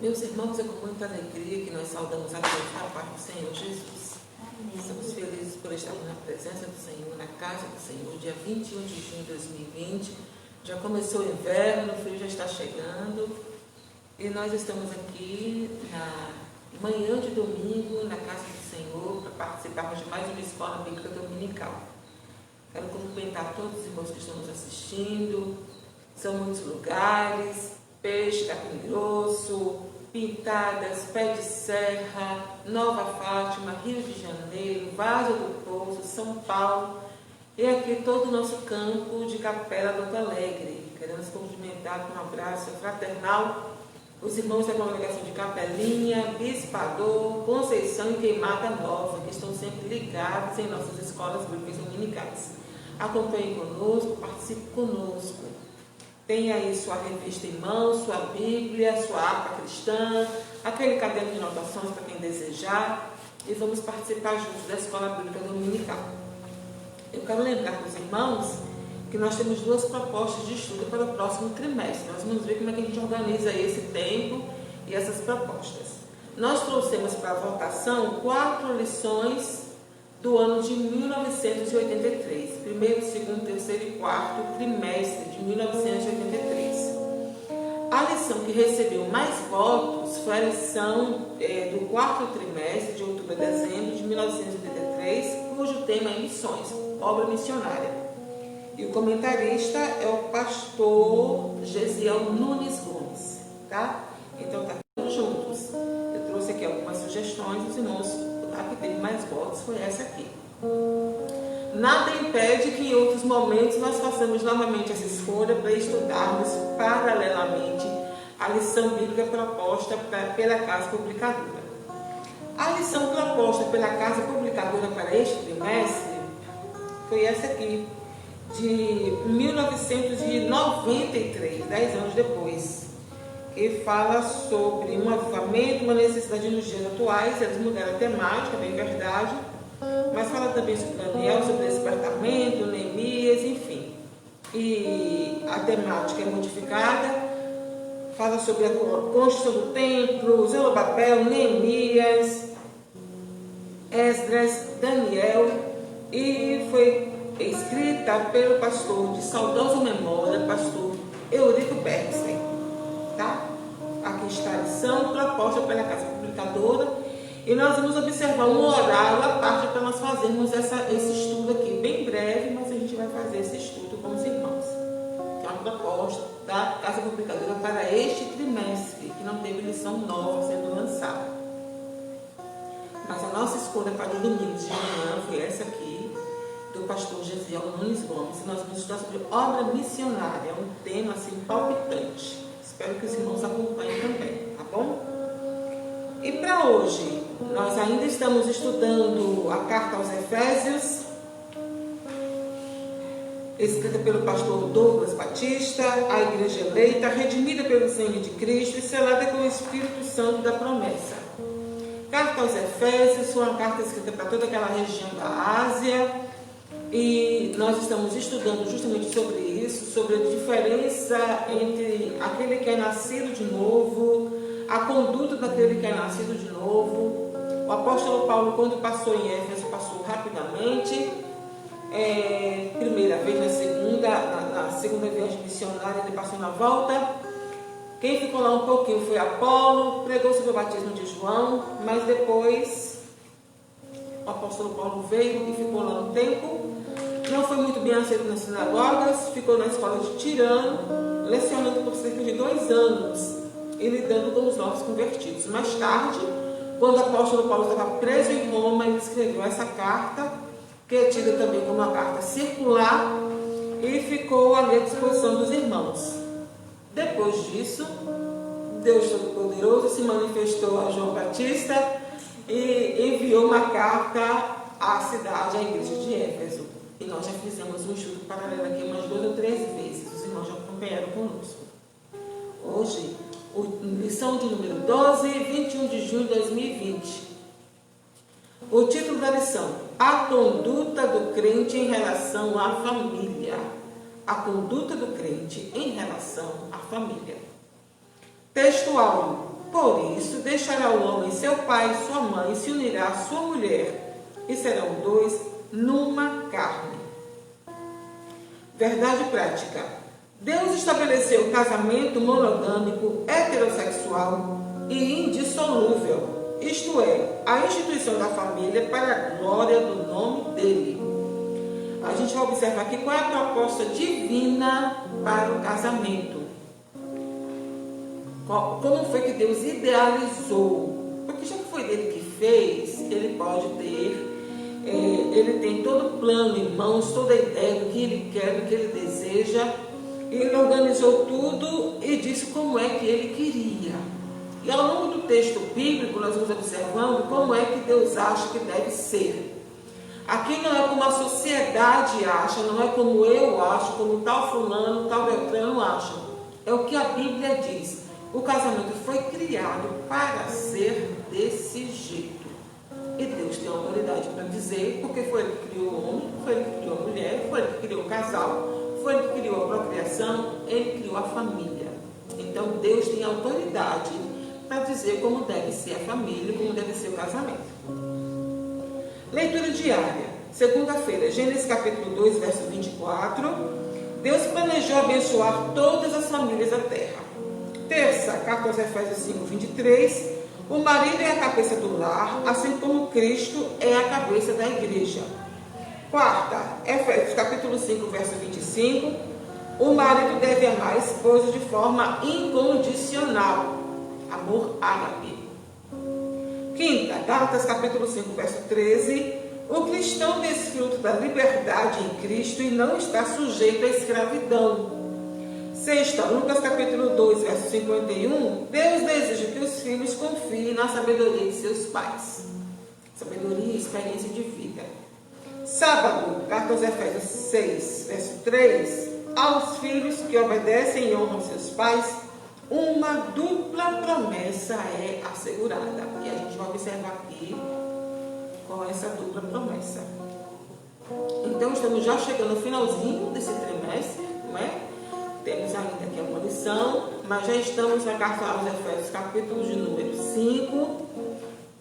Meus irmãos, é com muita alegria que nós saudamos a Deus da paz do Senhor Jesus. Estamos felizes por estar na presença do Senhor, na casa do Senhor, dia 21 de junho de 2020. Já começou o inverno, o frio já está chegando. E nós estamos aqui na manhã de domingo, na casa do Senhor, para participarmos de mais uma escola bíblica dominical. Quero cumprimentar todos os irmãos que estão nos assistindo. São muitos lugares: Peixe, Capim Grosso, Pintadas, Pé de Serra, Nova Fátima, Rio de Janeiro, Vaso do Poço, São Paulo e aqui todo o nosso campo de Capela do Alto Alegre. Queremos cumprimentar com um abraço fraternal os irmãos da congregação de Capelinha, Bispador, Conceição e Queimada Nova, que estão sempre ligados em nossas escolas bíblicas dominicais. Acompanhe conosco, participe conosco. Tenha aí sua revista em mãos, sua Bíblia, sua harpa cristã, aquele caderno de anotações para quem desejar, e vamos participar juntos da Escola Bíblica Dominical. Eu quero lembrar para os irmãos que nós temos duas propostas de estudo para o próximo trimestre. Nós vamos ver como é que a gente organiza esse tempo e essas propostas. Nós trouxemos para a votação 4 lições do ano de 1983, primeiro, segundo, terceiro e quarto trimestre de 1983. A lição que recebeu mais votos foi a lição do quarto trimestre, de outubro a dezembro de 1983, cujo tema é Missões, Obra Missionária. E o comentarista é o pastor Gesiel Nunes Gomes, tá? Então tá todos juntos. Eu trouxe aqui algumas sugestões, os irmãos. A que teve mais votos foi essa aqui. Nada impede que em outros momentos nós façamos novamente essa escolha para estudarmos paralelamente a lição bíblica proposta pela Casa Publicadora. A lição proposta pela Casa Publicadora para este trimestre foi essa aqui, de 1993, 10 anos depois, que fala sobre um avivamento, uma necessidade nos dias atuais. Eles mudaram a temática, bem verdade, mas fala também sobre Daniel, sobre despertamento, Neemias, enfim. E a temática é modificada, fala sobre a construção do templo, Zorobabel, Neemias, Esdras, Daniel, e foi escrita pelo pastor de saudosa memória, pastor Eurico Bergstein. Tá? Aqui está a lição proposta pela Casa Publicadora, e nós vamos observar um horário à parte para nós fazermos esse estudo aqui, bem breve, mas a gente vai fazer esse estudo com os irmãos. Que é uma proposta da Casa Publicadora para este trimestre, que não teve lição nova sendo lançada. Mas a nossa escolha para o domingo de manhã foi essa aqui, do pastor Gesiel Nunes Gomes, e nós vamos estudar sobre obra missionária, um tema assim palpitante. Espero que os irmãos acompanhem também, tá bom? E para hoje, nós ainda estamos estudando a carta aos Efésios, escrita pelo pastor Douglas Batista, a igreja eleita, redimida pelo sangue de Cristo e selada com o Espírito Santo da promessa. Carta aos Efésios foi uma carta escrita para toda aquela região da Ásia, e nós estamos estudando justamente sobre isso, sobre a diferença entre aquele que é nascido de novo, a conduta daquele que é nascido de novo. O apóstolo Paulo, quando passou em Éfeso, passou rapidamente, primeira vez, na segunda viagem missionária ele passou na volta. Quem ficou lá um pouquinho foi Apolo, pregou sobre o batismo de João, mas depois o apóstolo Paulo veio e ficou lá um tempo. Não foi muito bem aceito nas sinagogas, ficou na escola de Tirano, lecionando por cerca de 2 anos e lidando com os novos convertidos. Mais tarde, quando o apóstolo Paulo estava preso em Roma, ele escreveu essa carta, que é tida também como uma carta circular, e ficou ali à disposição dos irmãos. Depois disso, Deus Todo-Poderoso se manifestou a João Batista e enviou uma carta à cidade, à igreja de Éfeso. E nós já fizemos um estudo paralelo aqui umas 2 ou 3 vezes. Os irmãos já acompanharam conosco. Hoje, lição de número 12, 21 de junho de 2020. O título da lição: A conduta do crente em relação à família. A conduta do crente em relação à família. Textual: Por isso, deixará o homem seu pai e sua mãe, e se unirá à sua mulher, e serão dois numa carne. Verdade prática. Deus estabeleceu o casamento monogâmico, heterossexual e indissolúvel, isto é, a instituição da família para a glória do nome dele. A gente vai observar aqui qual é a proposta divina para o casamento. Como foi que Deus idealizou? Porque já que foi dele que fez, ele pode ter, ele tem todo o plano em mãos, toda a ideia do que ele quer, do que ele deseja. Ele organizou tudo e disse como é que ele queria. E ao longo do texto bíblico, nós vamos observando como é que Deus acha que deve ser. Aqui não é como a sociedade acha, não é como eu acho, como tal fulano, tal Beltrano acha. É o que a Bíblia diz. O casamento foi criado para ser desse jeito. E Deus tem autoridade para dizer, porque foi Ele que criou o homem, foi Ele que criou a mulher, foi Ele que criou o casal, foi Ele que criou a procriação, Ele criou a família. Então Deus tem autoridade para dizer como deve ser a família, como deve ser o casamento. Leitura diária. Segunda-feira, Gênesis capítulo 2, verso 24. Deus planejou abençoar todas as famílias da terra. Terça, carta aos Efésios 5, 23. O marido é a cabeça do lar, assim como Cristo é a cabeça da igreja. Quarta, Efésios capítulo 5, verso 25. O marido deve amar a esposa de forma incondicional. Amor ágape. Quinta, Gálatas capítulo 5, verso 13. O cristão desfruta da liberdade em Cristo e não está sujeito à escravidão. Sexta, Lucas capítulo 2, verso 51. Deus deseja que os filhos confiem na sabedoria de seus pais. Sabedoria e experiência de vida. Sábado, carta aos Efésios 6, verso 3. Aos filhos que obedecem e honram seus pais, uma dupla promessa é assegurada. E a gente vai observar aqui qual é essa dupla promessa. Então, estamos já chegando no finalzinho desse trimestre, não é? Temos ainda aqui uma lição, mas já estamos na carta aos Efésios, capítulo de número 5.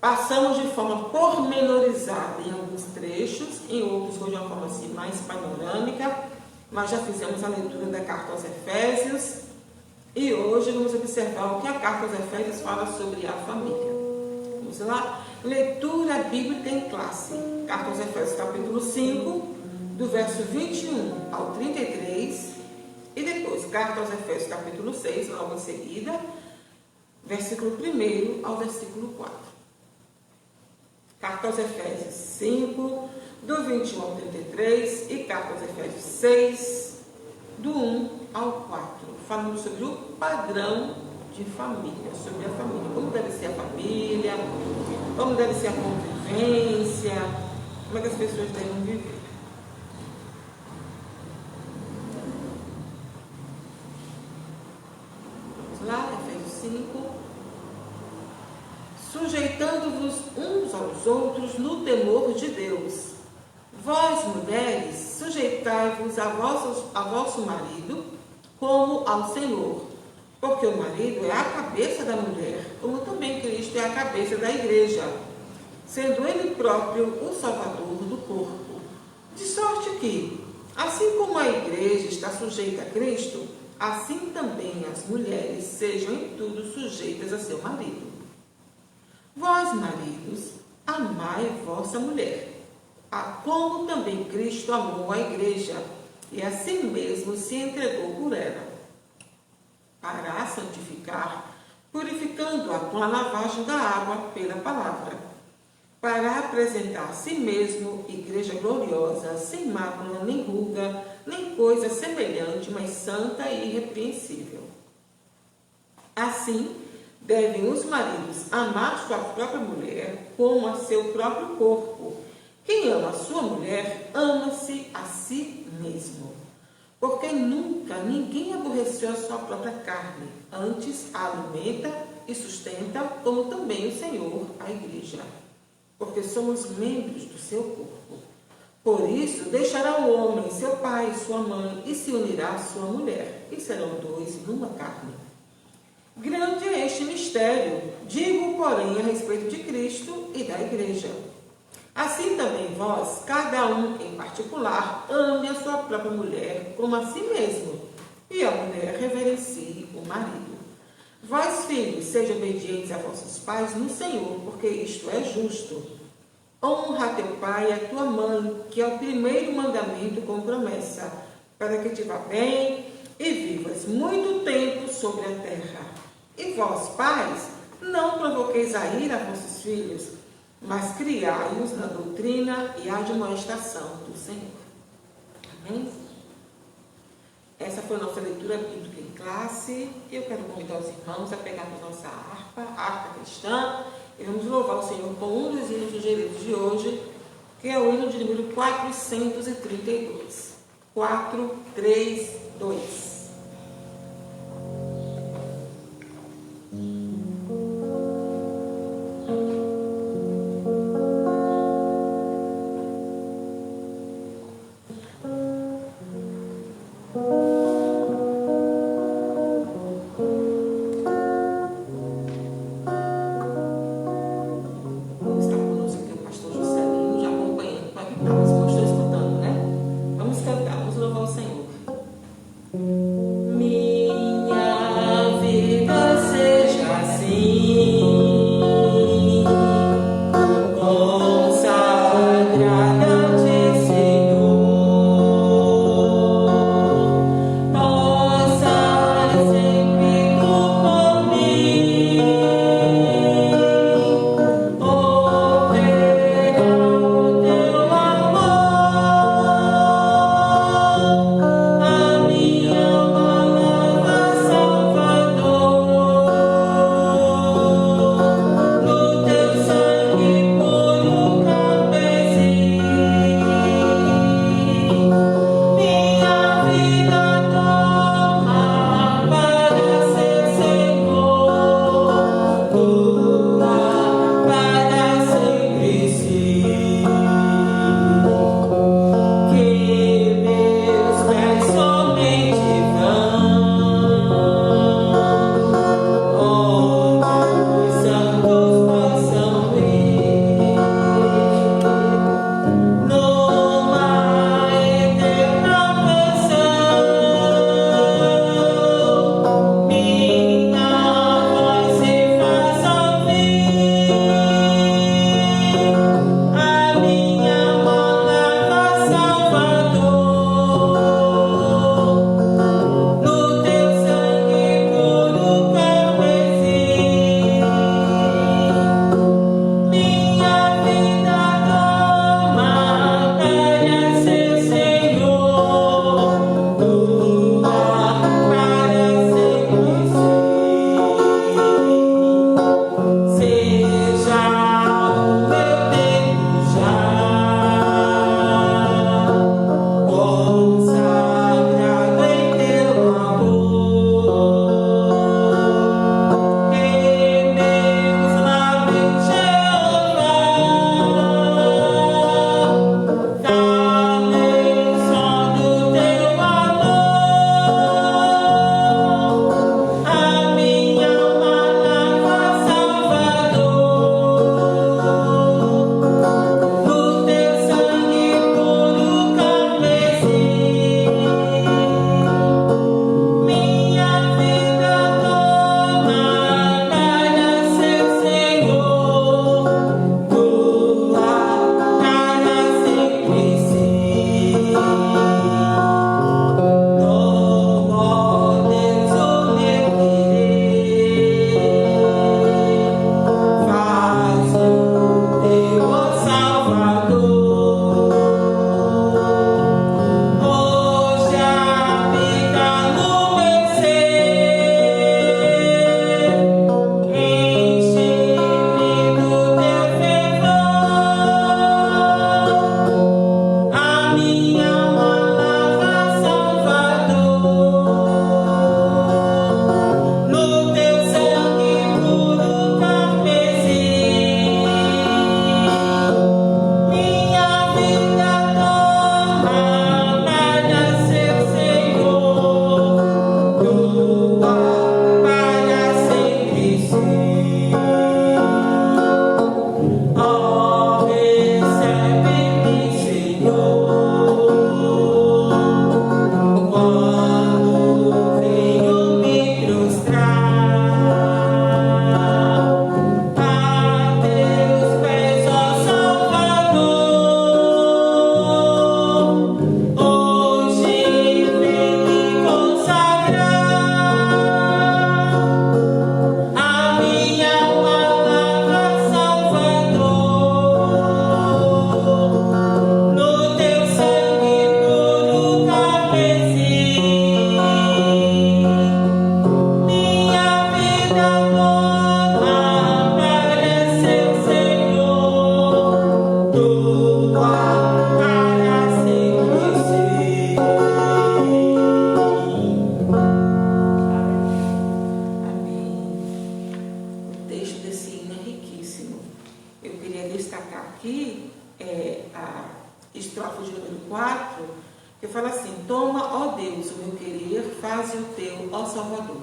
Passamos de forma pormenorizada em alguns trechos, em outros de uma forma assim, mais panorâmica, mas já fizemos a leitura da carta aos Efésios. E hoje vamos observar o que a carta aos Efésios fala sobre a família. Vamos lá? Leitura bíblica em classe. Carta aos Efésios, capítulo 5, do verso 21 ao 33. E depois, carta aos Efésios, capítulo 6, logo em seguida, versículo 1 ao versículo 4. Carta aos Efésios 5, do 21 ao 33. E carta aos Efésios 6, do 1 ao 4. Falando sobre o padrão de família, sobre a família. Como deve ser a família, como deve ser a convivência, como é que as pessoas devem viver. Lá, Efésios 5, sujeitando-vos uns aos outros no temor de Deus. Vós, mulheres, sujeitai-vos a vosso marido, como ao Senhor, porque o marido é a cabeça da mulher, como também Cristo é a cabeça da igreja, sendo ele próprio o salvador do corpo. De sorte que, assim como a igreja está sujeita a Cristo, assim também as mulheres sejam em tudo sujeitas a seu marido. Vós, maridos, amai vossa mulher, como também Cristo amou a igreja, e assim mesmo se entregou por ela, para a santificar, purificando-a com a lavagem da água pela palavra, para apresentar a si mesmo igreja gloriosa, sem mácula, nem ruga, nem coisa semelhante, mas santa e irrepreensível. Assim, devem os maridos amar sua própria mulher como a seu próprio corpo. Quem ama a sua mulher, ama-se a si mesmo. Porque nunca ninguém aborreceu a sua própria carne, antes a alimenta e sustenta, como também o Senhor a igreja. Porque somos membros do seu corpo. Por isso, deixará o homem seu pai e sua mãe, e se unirá à sua mulher, e serão dois numa carne. Grande é este mistério, digo, porém, a respeito de Cristo e da Igreja. Assim também vós, cada um em particular, ame a sua própria mulher como a si mesmo, e a mulher reverencie o marido. Vós, filhos, sejam obedientes a vossos pais no Senhor, porque isto é justo. Honra a teu pai e a tua mãe, que é o primeiro mandamento com promessa, para que te vá bem e vivas muito tempo sobre a terra. E vós, pais, não provoqueis a ira a vossos filhos, mas criai-os na doutrina e admoestação do Senhor. Amém? Essa foi a nossa leitura bíblica em classe. Eu quero convidar os irmãos a pegarmos nossa harpa cristã, e vamos louvar o Senhor com um dos hinos sugeridos de hoje, que é o hino de número 432. 432. Vamos cantar, vamos louvar o Senhor. faze o teu, ó Salvador.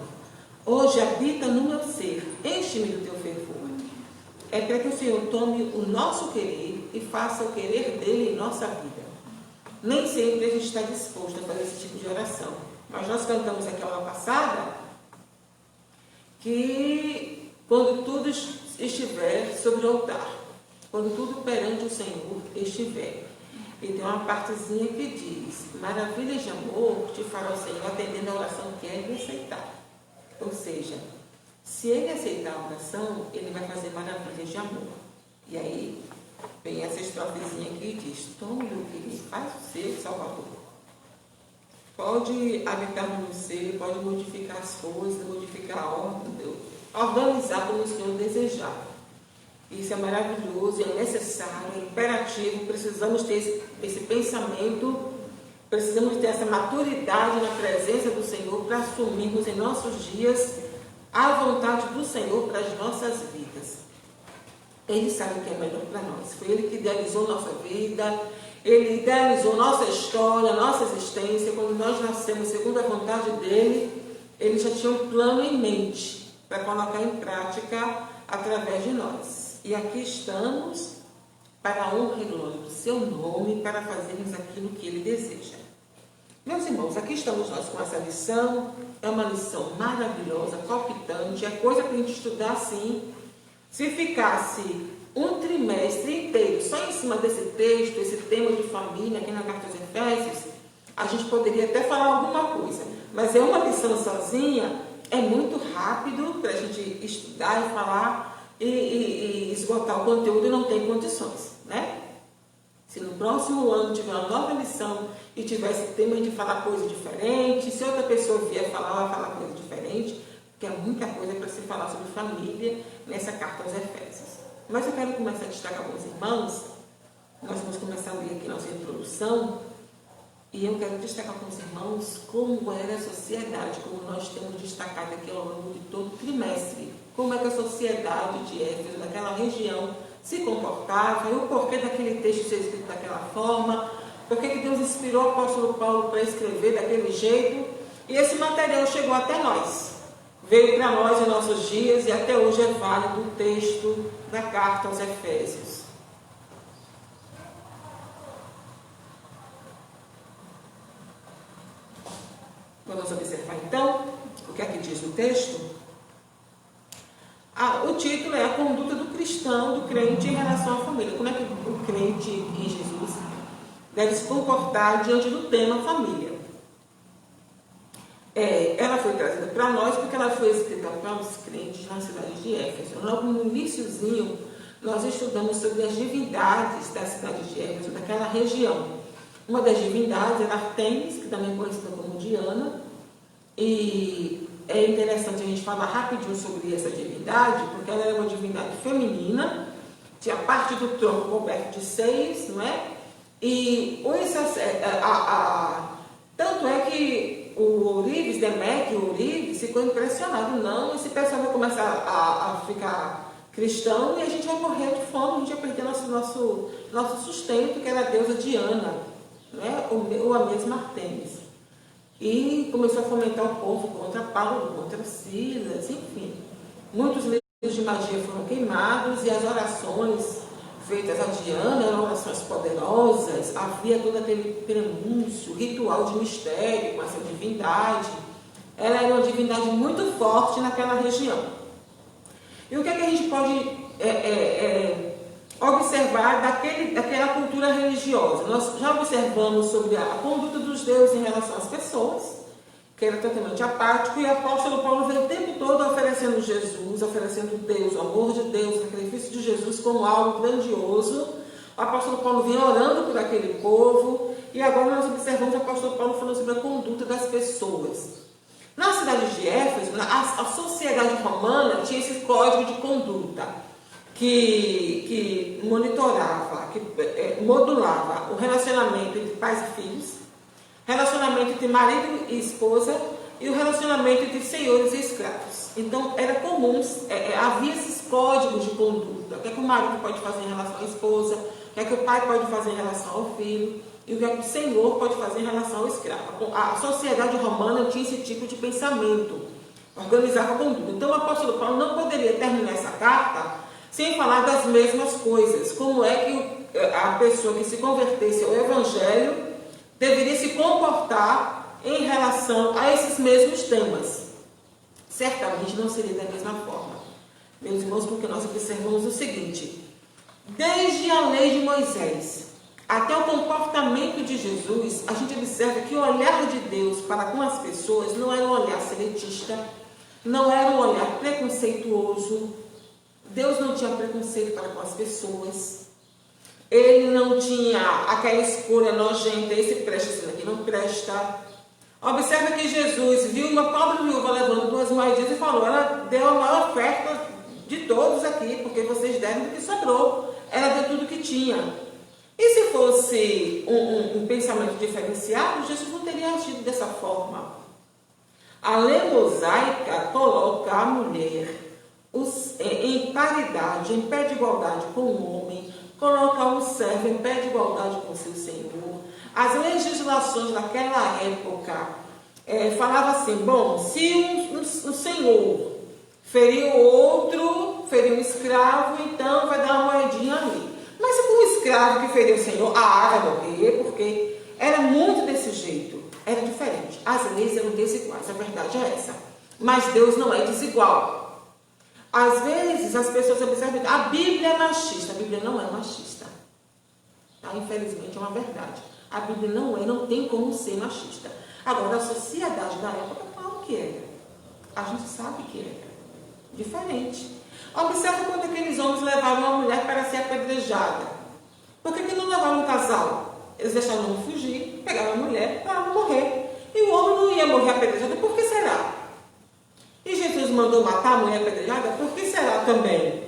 Hoje habita no meu ser, enche-me do teu fervor. É para que o Senhor tome o nosso querer e faça o querer dele em nossa vida. Nem sempre a gente está disposto a fazer esse tipo de oração. Mas nós cantamos aqui a aula passada que quando tudo estiver sobre o altar, quando tudo perante o Senhor estiver. E tem uma partezinha que diz: maravilhas de amor te fará o Senhor, atendendo a oração que ele aceitar. Ou seja, se ele aceitar a oração, ele vai fazer maravilhas de amor. E aí vem essa estrofezinha aqui e diz: tome meu querido, faz o ser Salvador. Pode habitar no ser, pode modificar as coisas, modificar a ordem, organizar como o Senhor desejar. Isso é maravilhoso, é necessário, é imperativo. Precisamos ter esse pensamento, precisamos ter essa maturidade na presença do Senhor para assumirmos em nossos dias a vontade do Senhor para as nossas vidas. Ele sabe o que é melhor para nós. Foi Ele que idealizou nossa vida, Ele idealizou nossa história, nossa existência. Quando nós nascemos segundo a vontade dEle, Ele já tinha um plano em mente para colocar em prática através de nós. E aqui estamos para a honra e glória do seu nome, para fazermos aquilo que Ele deseja. Meus irmãos, aqui estamos nós com essa lição. É uma lição maravilhosa, palpitante, é coisa para a gente estudar sim. Se ficasse um trimestre inteiro só em cima desse texto, esse tema de família aqui na Carta aos Efésios, a gente poderia até falar alguma coisa. Mas é uma lição sozinha, é muito rápido para a gente estudar e falar e esgotar o conteúdo e não tem condições, né? Se no próximo ano tiver uma nova lição e tiver esse tema de falar coisa diferente, se outra pessoa vier falar, vai falar coisa diferente, porque é muita coisa para se falar sobre família nessa Carta aos Efésios. Mas eu quero começar a destacar com os irmãos. Nós vamos começar a ler aqui nossa introdução, e eu quero destacar com os irmãos como era a sociedade, como nós temos destacado aqui ao longo de todo o trimestre, como é que a sociedade de Éfeso, daquela região, se comportava, e o porquê daquele texto ser escrito daquela forma, porque que Deus inspirou o apóstolo Paulo para escrever daquele jeito, e esse material chegou até nós, veio para nós em nossos dias, e até hoje é válido o texto da Carta aos Efésios. Vamos observar então o que é que diz o texto. O título é a conduta do cristão, do crente em relação à família. Como é que o crente em Jesus deve se comportar diante do tema família? Ela foi trazida para nós porque ela foi escrita para os crentes na cidade de Éfeso. Logo no iniciozinho, nós estudamos sobre as divindades da cidade de Éfeso, daquela região. Uma das divindades era Artemis, que também é conhecida como Diana, e é interessante a gente falar rapidinho sobre essa divindade, porque ela era uma divindade feminina, tinha parte do tronco coberto de seios, não é? E tanto é que o Ourives, Demétrio, o Ourives, ficou impressionado. Não, esse pessoal vai começar a ficar cristão e a gente vai morrer de fome, a gente vai perder nosso sustento, que era a deusa Diana, né? Ou a mesma Artemis. E começou a fomentar o povo contra Paulo, contra Silas, enfim. Muitos livros de magia foram queimados e as orações feitas a Diana eram orações poderosas. Havia todo aquele prenúncio, ritual de mistério com essa divindade. Ela era uma divindade muito forte naquela região. E o que é que a gente pode observar daquela cultura religiosa? Nós já observamos sobre a conduta dos deuses em relação às pessoas, que era totalmente apático, e o apóstolo Paulo veio o tempo todo oferecendo Jesus, oferecendo Deus, o amor de Deus, o sacrifício de Jesus como algo grandioso. O apóstolo Paulo vinha orando por aquele povo, e agora nós observamos o apóstolo Paulo falando sobre a conduta das pessoas. Na cidade de Éfeso, a sociedade romana tinha esse código de conduta, que monitorava, que modulava o relacionamento entre pais e filhos, relacionamento entre marido e esposa e o relacionamento entre senhores e escravos. Então, era comum, havia esses códigos de conduta. O que é que o marido pode fazer em relação à esposa, o que é que o pai pode fazer em relação ao filho. e o que é que o Senhor pode fazer em relação ao escravo. A sociedade romana tinha esse tipo de pensamento, organizava com tudo. Então o apóstolo Paulo não poderia terminar essa carta sem falar das mesmas coisas. Como é que a pessoa que se convertesse ao Evangelho deveria se comportar em relação a esses mesmos temas. Certamente não seria da mesma forma, meus irmãos, porque nós observamos o seguinte: desde a lei de Moisés até o comportamento de Jesus, a gente observa que o olhar de Deus para com as pessoas não era um olhar seletista, não era um olhar preconceituoso. Deus não tinha preconceito para com as pessoas. Ele não tinha aquela escolha nojenta, esse presta, esse daqui não presta. Observa que Jesus viu uma pobre viúva levando 2 moedinhas e falou: ela deu a maior oferta de todos aqui, porque vocês deram do que sobrou. Ela deu tudo que tinha. E se fosse um pensamento diferenciado, Jesus não teria agido dessa forma. A lei mosaica coloca a mulher em paridade, em pé de igualdade com o homem, coloca o servo em pé de igualdade com o seu senhor. As legislações daquela época falavam assim: bom, se um senhor feriu outro, feriu um escravo, então vai dar uma moedinha ali. Mas se for um escravo que feriu o senhor, vai morrer, porque era muito desse jeito, era diferente. As leis eram desiguais, a verdade é essa. Mas Deus não é desigual. Às vezes as pessoas observam que a Bíblia é machista. A Bíblia não é machista. Tá? Infelizmente é uma verdade. A Bíblia não tem como ser machista. Agora, a sociedade da época, claro que era. A gente sabe que era. Diferente. Observa quando aqueles homens levaram uma mulher para ser apedrejada. Por que não levaram um casal? Eles deixaram o homem fugir, pegaram a mulher para não morrer. E o homem não ia morrer apedrejado. Por que será? E Jesus mandou matar a mulher apedrejada? Por que será também?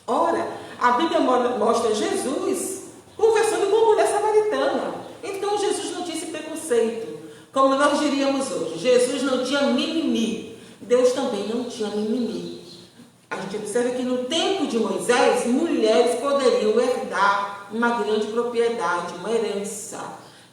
Ora, a Bíblia mostra Jesus conversando com uma mulher samaritana. Então Jesus não tinha esse preconceito. Como nós diríamos hoje, Jesus não tinha mimimi. Deus também não tinha mimimi. A gente observa que no tempo de Moisés, mulheres poderiam herdar uma grande propriedade, uma herança.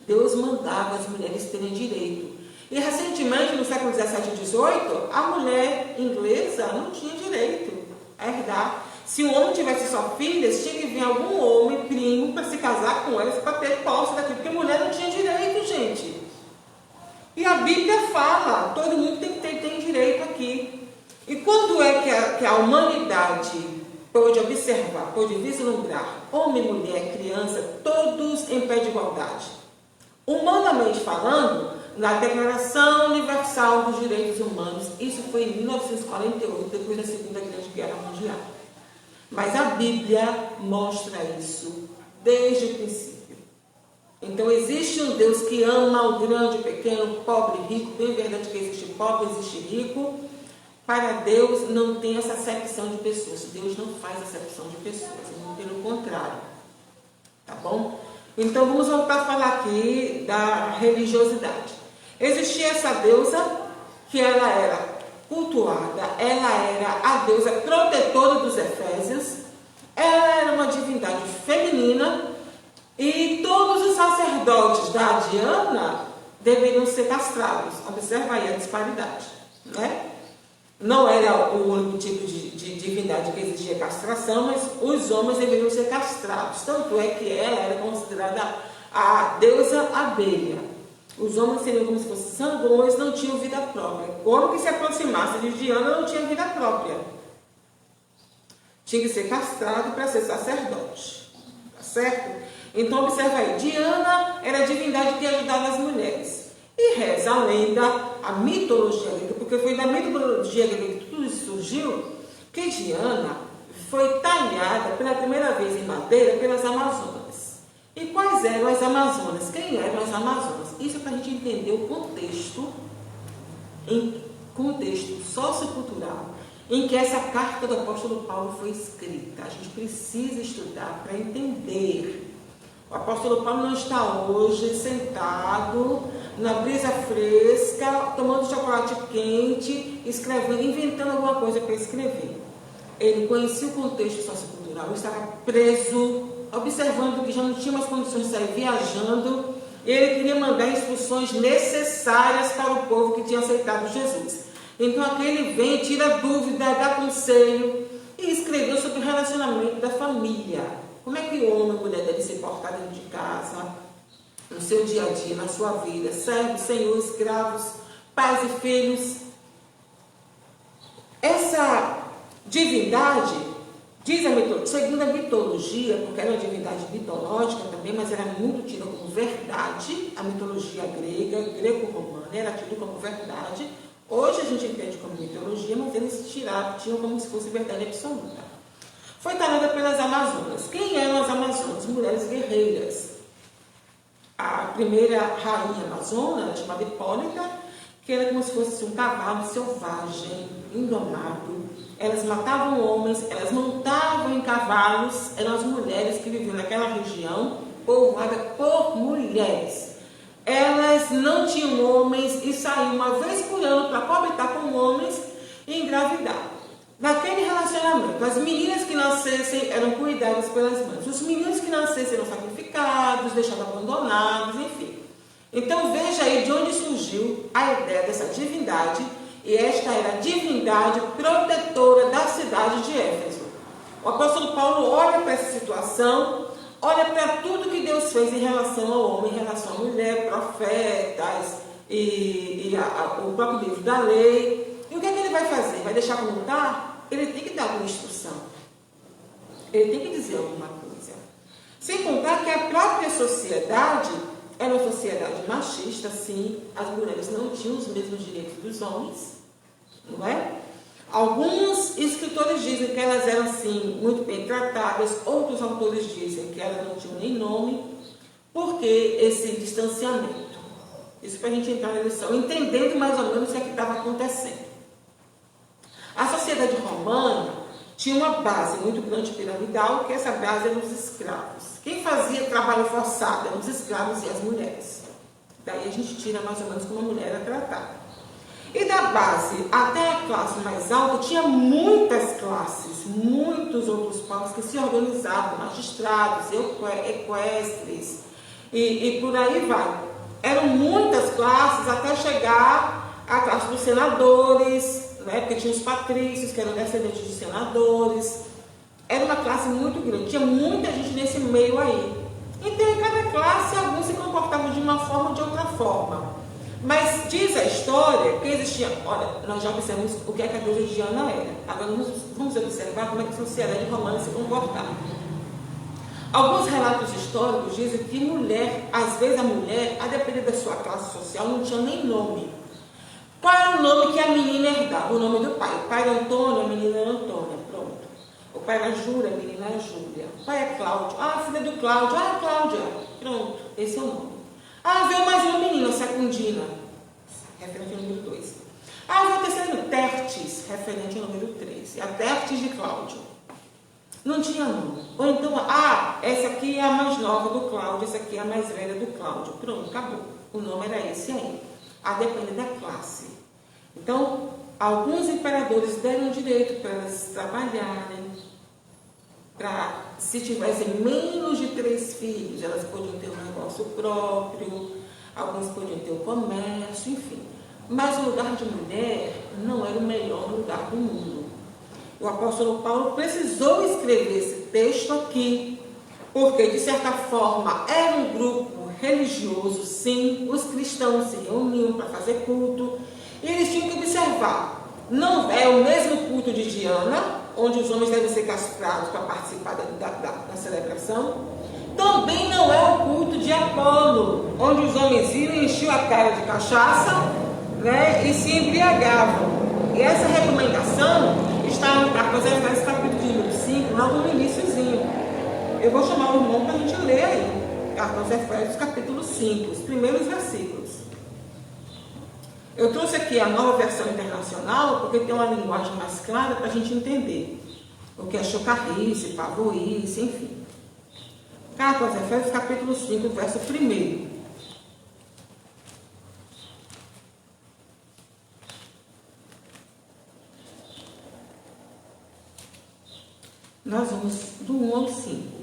Deus mandava as mulheres terem direito. E recentemente, no século 17 e 18, a mulher inglesa não tinha direito a herdar. Se um homem tivesse só filhas, tinha que vir algum homem primo para se casar com elas, para ter posse daquilo, porque mulher não tinha direito, gente. E a Bíblia fala, todo mundo tem direito aqui. E quando é que a humanidade pôde observar, pôde vislumbrar, homem, mulher, criança, todos em pé de igualdade? Humanamente falando, na Declaração Universal dos Direitos Humanos, isso foi em 1948, depois da Segunda Grande Guerra Mundial. Mas a Bíblia mostra isso desde o princípio. Então existe um Deus que ama o grande, o pequeno, o pobre, o rico. Bem verdade que existe pobre, existe rico. Para Deus não tem essa acepção de pessoas. Deus não faz acepção de pessoas, pelo contrário. Tá bom? Então vamos voltar a falar aqui da religiosidade. Existia essa deusa que ela era cultuada, ela era a deusa protetora dos efésios, ela era uma divindade feminina e todos os sacerdotes da Diana deveriam ser castrados. Observa aí a disparidade, né? Não era o único tipo de divindade que exigia castração, mas os homens deveriam ser castrados. Tanto é que ela era considerada a deusa abelha. Os homens seriam como se fossem sangrões, não tinham vida própria. O homem que se aproximasse de Diana não tinha vida própria. Tinha que ser castrado para ser sacerdote. Tá certo? Então, observa aí. Diana era a divindade que ajudava as mulheres. E reza a lenda, a mitologia grega, porque foi da mitologia grega que tudo isso surgiu, que Diana foi talhada pela primeira vez em madeira pelas Amazonas. E quais eram as Amazonas? Quem eram as Amazonas? Isso é para a gente entender o contexto, em contexto sociocultural, em que essa carta do apóstolo Paulo foi escrita. A gente precisa estudar para entender. O apóstolo Paulo não está hoje sentado na brisa fresca, tomando chocolate quente, escrevendo, inventando alguma coisa para escrever. Ele conhecia o contexto sociocultural, estava preso observando que já não tinha mais condições de sair viajando, ele queria mandar instruções necessárias para o povo que tinha aceitado Jesus. Então aqui ele vem, tira dúvida, dá conselho e escreveu sobre o relacionamento da família. Como é que o homem e a mulher devem se portar dentro de casa, no seu dia a dia, na sua vida, servos, senhores, escravos, pais e filhos. Essa divindade, diz a mitologia, segundo a mitologia, porque era uma divindade mitológica também, mas era muito tida como verdade, a mitologia grega, greco-romana, era tida como verdade. Hoje a gente entende como mitologia, mas eles tinham como se fosse verdade absoluta. Foi talhada pelas Amazonas. Quem eram as Amazonas? Mulheres guerreiras. A primeira rainha amazona, chamada Hipólita, que era como se fosse um cavalo selvagem, indomado. Elas matavam homens, elas montavam em cavalos, eram as mulheres que viviam naquela região, povoada por mulheres. Elas não tinham homens e saíam uma vez por ano para coabitar com homens e engravidar. Naquele relacionamento, as meninas que nascessem eram cuidadas pelas mães. Os meninos que nascessem eram sacrificados, deixados abandonados, enfim. Então veja aí de onde surgiu a ideia dessa divindade, e esta era a divindade protetora da cidade de Éfeso. O apóstolo Paulo olha para essa situação, olha para tudo que Deus fez em relação ao homem, em relação à mulher, profetas o próprio livro da lei. E o que é que ele vai fazer? Vai deixar como está? Ele tem que dar alguma instrução. Ele tem que dizer alguma coisa. Sem contar que a própria sociedade era uma sociedade machista, sim. As mulheres não tinham os mesmos direitos dos homens, não é? Alguns escritores dizem que elas eram, sim, muito bem tratadas. Outros autores dizem que elas não tinham nem nome. Por que esse distanciamento? Isso para a gente entrar na lição, entendendo mais ou menos o que estava acontecendo. A sociedade romana tinha uma base muito grande piramidal, que essa base eram os escravos. Quem fazia trabalho forçado eram os escravos e as mulheres. Daí a gente tira mais ou menos como a mulher era tratada. E da base até a classe mais alta, tinha muitas classes, muitos outros povos que se organizavam, magistrados, equestres, e por aí vai. Eram muitas classes até chegar à classe dos senadores, né? Porque tinha os patrícios, que eram descendentes de senadores. Era uma classe muito grande, tinha muita gente nesse meio aí. Então, em cada classe, alguns se comportavam de uma forma ou de outra forma. Mas diz a história que existia... Olha, nós já observamos o que é que a deusa Diana era. Agora vamos observar como é que a sociedade romana se comportava. Alguns relatos históricos dizem que mulher, às vezes a mulher, a depender da sua classe social, não tinha nem nome. Qual era o nome que a menina herdava? O nome do pai. O pai era Antônio, a menina era Antônia. Pronto. O pai era Júlia, a menina era Júlia. O pai é Cláudio. Ah, filha do Cláudio. Ah, Cláudia. Pronto. Esse é o nome. Ah, veio mais uma menina, Secundina. Referente ao número 2. Ah, veio a terceira, Tertes. Referente ao número 3. A Tertes de Cláudio. Não tinha nome. Ou então, essa aqui é a mais nova do Cláudio, essa aqui é a mais velha do Cláudio. Pronto, acabou. O nome era esse aí. A depender da classe. Então, alguns imperadores deram direito para elas trabalharem, para, se tivessem menos de 3 filhos, elas podiam ter um negócio próprio, alguns podiam ter o comércio, enfim. Mas o lugar de mulher não era o melhor lugar do mundo. O apóstolo Paulo precisou escrever esse texto aqui, porque, de certa forma, era um grupo religioso, sim, os cristãos se reuniam para fazer culto, e eles tinham que observar, não é o mesmo culto de Diana, onde os homens devem ser castrados para participar da celebração, também não é o culto de Apolo, onde os homens iam e enchiam a cara de cachaça, né, e se embriagavam. E essa recomendação está no Cartas aos Efésios, capítulo de número 5, logo no iníciozinho. Eu vou chamar o irmão para a gente ler aí. Cartas aos Efésios, capítulo 5, os primeiros versículos. Eu trouxe aqui a nova versão internacional, porque tem uma linguagem mais clara para a gente entender o que é chocarrice, pavorice, enfim. Cartas aos Efésios, capítulo 5, verso 1. Nós vamos do 1 ao 5.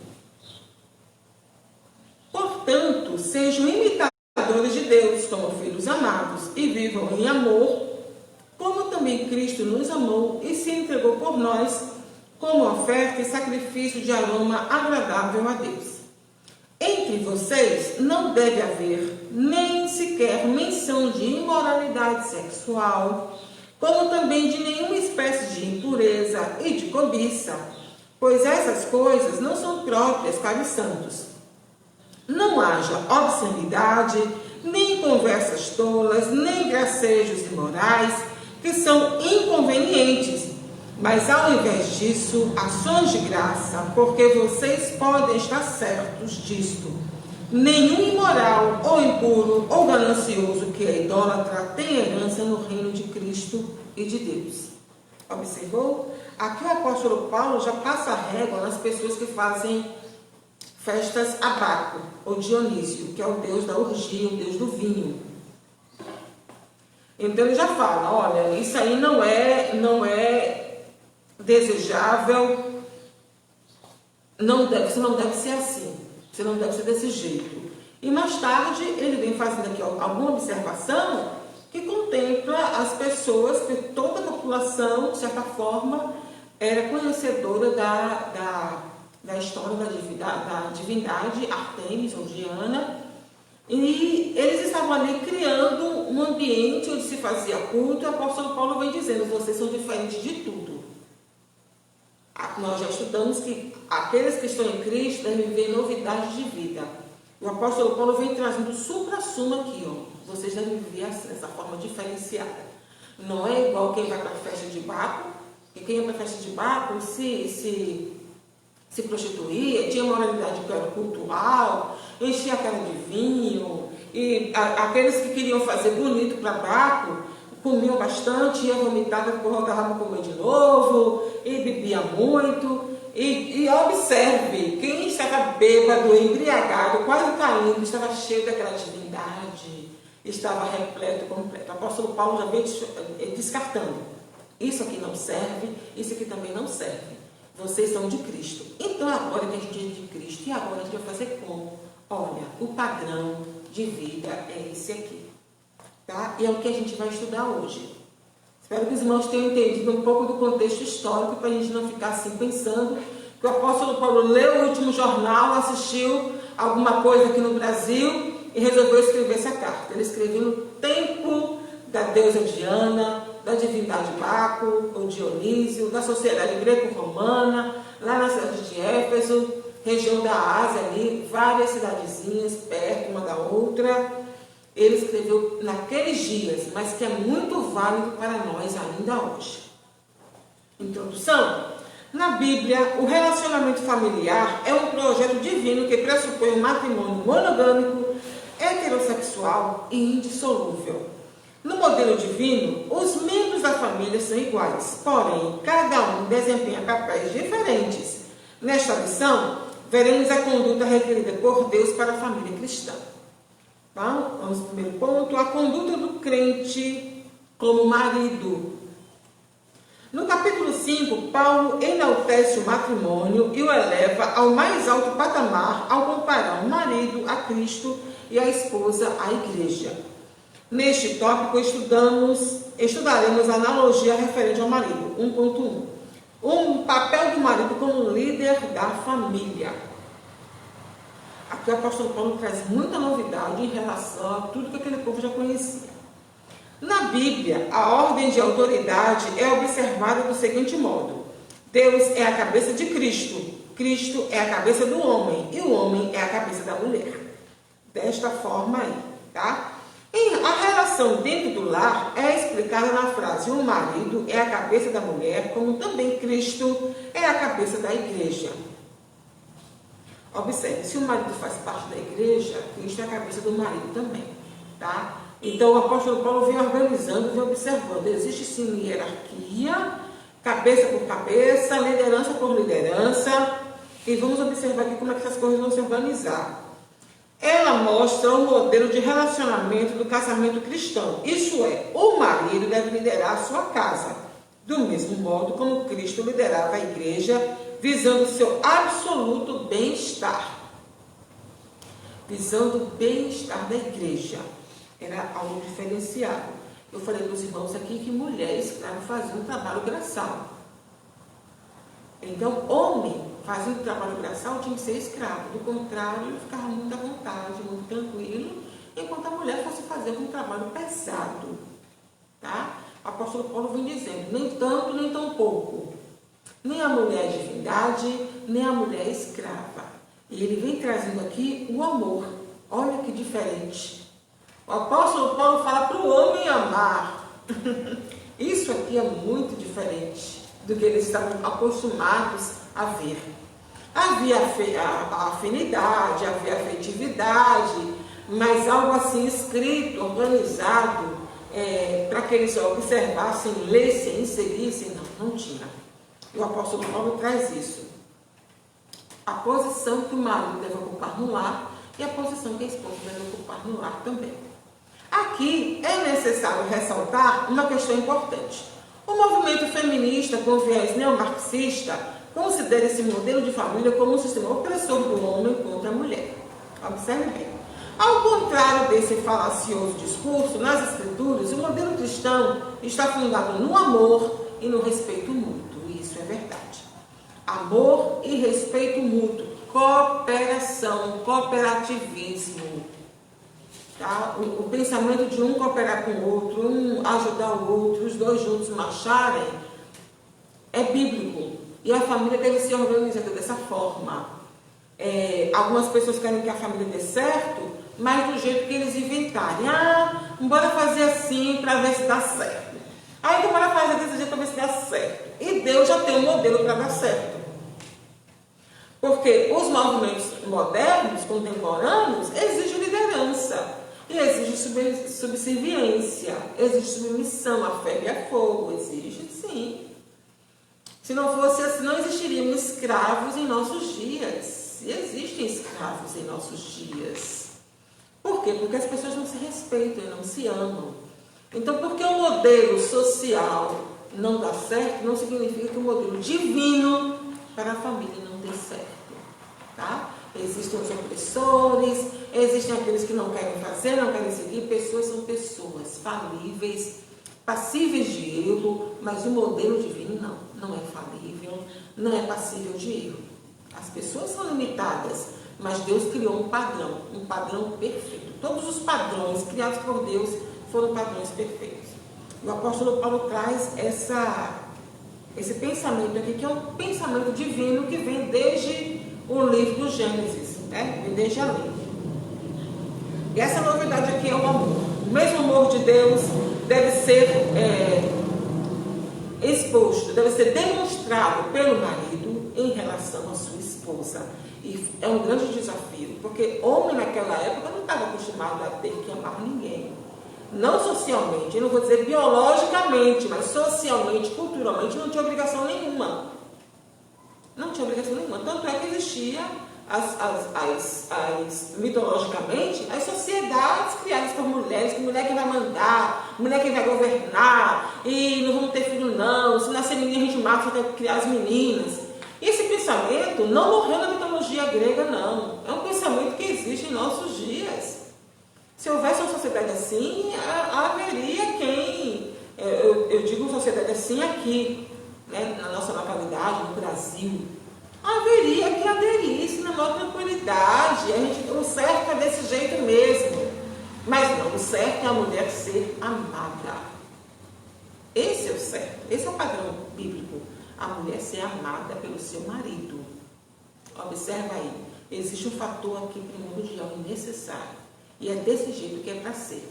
sejam imitadores de Deus como filhos amados e vivam em amor, como também Cristo nos amou e se entregou por nós como oferta e sacrifício de aroma agradável a Deus. Entre vocês não deve haver nem sequer menção de imoralidade sexual, como também de nenhuma espécie de impureza e de cobiça, pois essas coisas não são próprias para os santos. Não haja obscenidade, nem conversas tolas, nem gracejos imorais, que são inconvenientes, mas ao invés disso, ações de graça, porque vocês podem estar certos disto. Nenhum imoral, ou impuro, ou ganancioso que é idólatra tem herança no reino de Cristo e de Deus. Observou? Aqui o apóstolo Paulo já passa a régua nas pessoas que fazem festas a Baco, ou Dionísio, que é o deus da orgia, o deus do vinho. Então ele já fala, olha, isso aí não é desejável, você não deve ser assim, você não deve ser desse jeito. E mais tarde ele vem fazendo aqui alguma observação que contempla as pessoas, que toda a população, de certa forma, era conhecedora da história da divindade Artemis ou Diana, e eles estavam ali criando um ambiente onde se fazia culto, e o apóstolo Paulo vem dizendo, vocês são diferentes de tudo. Nós já estudamos que aqueles que estão em Cristo devem viver novidades de vida. O apóstolo Paulo vem trazendo supra-sumo aqui, ó. Vocês devem viver assim, dessa forma diferenciada. Não é igual quem vai para a festa de Baco, e quem ia para a festa de Baco se prostituía, tinha moralidade cultural, enchia a cara de vinho, e aqueles que queriam fazer bonito para Baco, comiam bastante, ia vomitar, voltava para comer de novo, e bebia muito. E observe, quem estava bêbado, embriagado, quase caindo, estava cheio daquela divindade, estava repleto, completo. O apóstolo Paulo já veio descartando. Isso aqui não serve, isso aqui também não serve. Vocês são de Cristo. Então agora que a gente é de Cristo, e agora a gente vai fazer como? Olha, o padrão de vida é esse aqui. Tá? E é o que a gente vai estudar hoje. Espero que os irmãos tenham entendido um pouco do contexto histórico, para a gente não ficar assim pensando que o apóstolo Paulo leu o último jornal, assistiu alguma coisa aqui no Brasil e resolveu escrever essa carta. Ele escreveu no tempo da deusa Diana, da divindade Baco, ou Dionísio, da sociedade greco-romana, lá na cidade de Éfeso, região da Ásia ali, várias cidadezinhas perto uma da outra. Ele escreveu naqueles dias, mas que é muito válido para nós ainda hoje. Introdução. Na Bíblia, o relacionamento familiar é um projeto divino que pressupõe um matrimônio monogâmico, heterossexual e indissolúvel. No modelo divino, os membros da família são iguais, porém, cada um desempenha papéis diferentes. Nesta lição, veremos a conduta requerida por Deus para a família cristã. Tá? Vamos ao primeiro ponto, a conduta do crente como marido. No capítulo 5, Paulo enaltece o matrimônio e o eleva ao mais alto patamar ao comparar o marido a Cristo e a esposa à igreja. Neste tópico, estudaremos a analogia referente ao marido, 1.1. O papel do marido como líder da família. Aqui o apóstolo Paulo traz muita novidade em relação a tudo que aquele povo já conhecia. Na Bíblia, a ordem de autoridade é observada do seguinte modo: Deus é a cabeça de Cristo, Cristo é a cabeça do homem e o homem é a cabeça da mulher. Desta forma aí, tá? A relação dentro do lar é explicada na frase: o marido é a cabeça da mulher, como também Cristo é a cabeça da igreja. Observe, se o marido faz parte da igreja, Cristo é a cabeça do marido também, tá? Então o apóstolo Paulo vem organizando, vem observando, existe sim hierarquia, cabeça por cabeça, liderança por liderança, e vamos observar aqui como é que essas coisas vão se organizar. Ela mostra o modelo de relacionamento do casamento cristão, isso é, o marido deve liderar a sua casa, do mesmo modo como Cristo liderava a igreja, visando seu absoluto bem-estar. visando o bem-estar da igreja. Era algo diferenciado. Eu falei para os irmãos aqui que mulher escrava fazia um trabalho braçal. Então, homem fazendo trabalho braçal tinha que ser escravo. Do contrário, ele ficava muito à vontade, muito tranquilo, enquanto a mulher fosse fazer um trabalho pesado. Tá? O apóstolo Paulo vem dizendo, nem tanto, nem tão pouco. Nem a mulher é divindade, nem a mulher é escrava. E ele vem trazendo aqui o amor. Olha que diferente. O apóstolo Paulo fala para o homem amar. Isso aqui é muito diferente do que eles estavam acostumados a ver. Havia a afinidade, havia a afetividade, mas algo assim escrito, organizado, para que eles observassem, lessem, inserissem, não tinha. E o apóstolo Paulo traz isso. A posição que o marido deve ocupar no lar e a posição que a esposa deve ocupar no lar também. Aqui é necessário ressaltar uma questão importante. O movimento feminista com viés neomarxista considera esse modelo de família como um sistema opressor do homem contra a mulher. Observe bem. Ao contrário desse falacioso discurso, nas escrituras, o modelo cristão está fundado no amor e no respeito mútuo. Isso é verdade. Amor e respeito mútuo, cooperação, cooperativismo. Tá? O pensamento de um cooperar com o outro, um ajudar o outro, os dois juntos marcharem, é bíblico. E a família deve ser organizada dessa forma. Algumas pessoas querem que a família dê certo, mas do jeito que eles inventarem. Bora fazer assim para ver se dá certo. Então bora fazer desse jeito para ver se dá certo. E Deus já tem um modelo para dar certo. Porque os movimentos modernos, contemporâneos, exigem liderança. E exige subserviência, exige submissão, a fé e a fogo, exige sim. Se não fosse assim, não existiriam escravos em nossos dias. E existem escravos em nossos dias. Por quê? Porque as pessoas não se respeitam e não se amam. Então, porque o modelo social não dá certo, não significa que o modelo divino para a família não dê certo. Tá? Existem os opressores, existem aqueles que não querem fazer, não querem seguir. Pessoas são pessoas falíveis, passíveis de erro, mas o modelo divino não é falível, não é passível de erro. As pessoas são limitadas, mas Deus criou um padrão perfeito. Todos os padrões criados por Deus foram padrões perfeitos. O apóstolo Paulo traz esse pensamento aqui, que é um pensamento divino que vem desde o livro do Gênesis, né? Vem desde a lei. E essa novidade aqui é o amor. O mesmo amor de Deus deve ser exposto, deve ser demonstrado pelo marido em relação à sua esposa. E é um grande desafio, porque homem naquela época não estava acostumado a ter que amar ninguém. Não socialmente, eu não vou dizer biologicamente, mas socialmente, culturalmente, não tinha obrigação nenhuma. Não tinha obrigação nenhuma. Tanto é que existia, mitologicamente, as sociedades criadas por mulheres, que mulher que vai mandar, mulher que vai governar, e não vamos ter filho não, se nascer menina a gente mata, tem que criar as meninas. E esse pensamento não morreu na mitologia grega, não. É um pensamento que existe em nossos dias. Se houvesse uma sociedade assim, haveria quem, eu digo sociedade assim aqui, né, na nossa localidade, no Brasil, haveria que aderisse na maior tranquilidade. O certo é desse jeito mesmo. Mas não, o certo é a mulher ser amada. Esse é o certo, esse é o padrão bíblico. A mulher ser amada pelo seu marido. Observa aí, existe um fator aqui primordial e necessário. E é desse jeito que é para ser.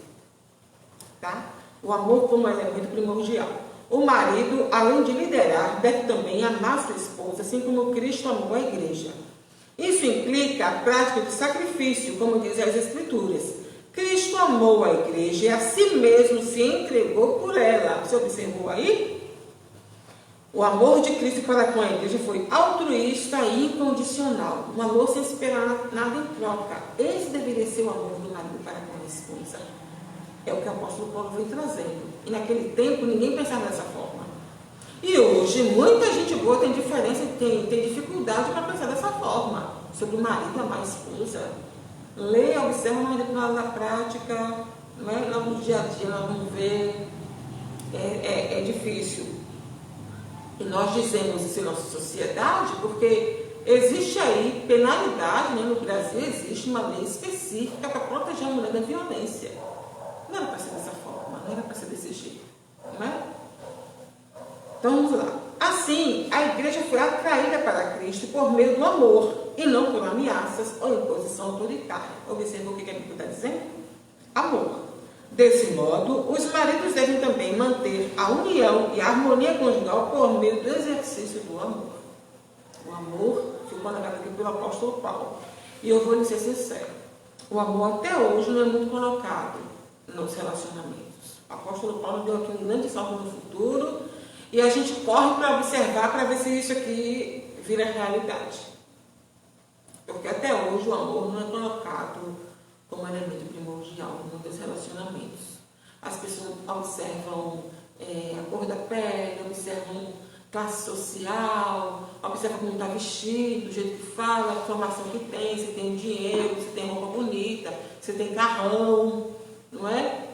Tá? O amor como elemento primordial. O marido, além de liderar, deve também amar sua esposa, assim como Cristo amou a igreja. Isso implica a prática de sacrifício, como dizem as Escrituras. Cristo amou a igreja e a si mesmo se entregou por ela. Você observou aí? O amor de Cristo para com a igreja foi altruísta e incondicional. Um amor sem esperar nada em troca. Esse deveria ser o amor do marido para com a esposa. É o que o apóstolo Paulo vem trazendo. E naquele tempo ninguém pensava dessa forma. E hoje muita gente boa tem dificuldade para pensar dessa forma. Sobre o marido amar a esposa. Lê, observa, mas depois na hora da prática, não é? No dia a dia nós vamos ver, é difícil. E nós dizemos isso em nossa sociedade porque existe aí penalidade, né? No Brasil existe uma lei específica para proteger a mulher da violência. Não era para ser dessa forma, não era para ser desse jeito, não é? Então vamos lá. Assim, a igreja foi atraída para Cristo por meio do amor e não por ameaças ou imposição autoritária. Observa o que a Bíblia está dizendo? Amor. Desse modo, os maridos devem também manter a união e a harmonia conjugal por meio do exercício do amor. O amor ficou negado aqui pelo apóstolo Paulo. E eu vou lhe ser sincero, o amor até hoje não é muito colocado nos relacionamentos. O apóstolo Paulo deu aqui um grande salto no futuro e a gente corre para observar, para ver se isso aqui vira realidade. Porque até hoje o amor não é colocado como elemento primordial nos relacionamentos. As pessoas observam a cor da pele, observam classe social, observam como está vestido, do jeito que fala, a formação que tem, se tem dinheiro, se tem roupa bonita, se tem carrão, não é?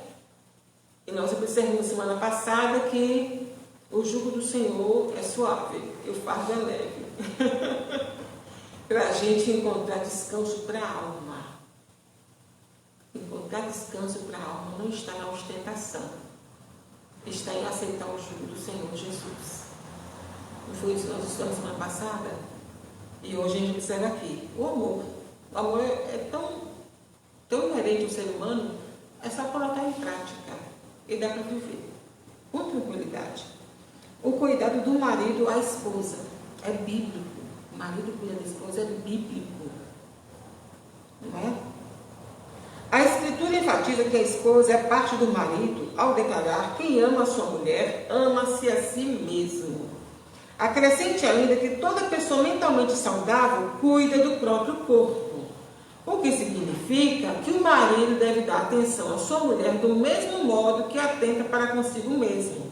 E nós observamos semana passada que o jugo do Senhor é suave e o fardo é leve. Para a gente encontrar descanso para a alma. Encontrar descanso para a alma não está na ostentação, está em aceitar o jugo do Senhor Jesus. Não foi isso que nós estudamos semana passada? E hoje a gente observa aqui o amor. O amor é tão inerente ao ser humano, é só colocar em prática e dá para viver com tranquilidade. O cuidado do marido à esposa é bíblico. O marido cuida da esposa é bíblico, não é? A Escritura enfatiza que a esposa é parte do marido ao declarar: quem ama a sua mulher, ama-se a si mesmo. Acrescente ainda que toda pessoa mentalmente saudável cuida do próprio corpo, o que significa que o marido deve dar atenção à sua mulher do mesmo modo que atenta para consigo mesmo.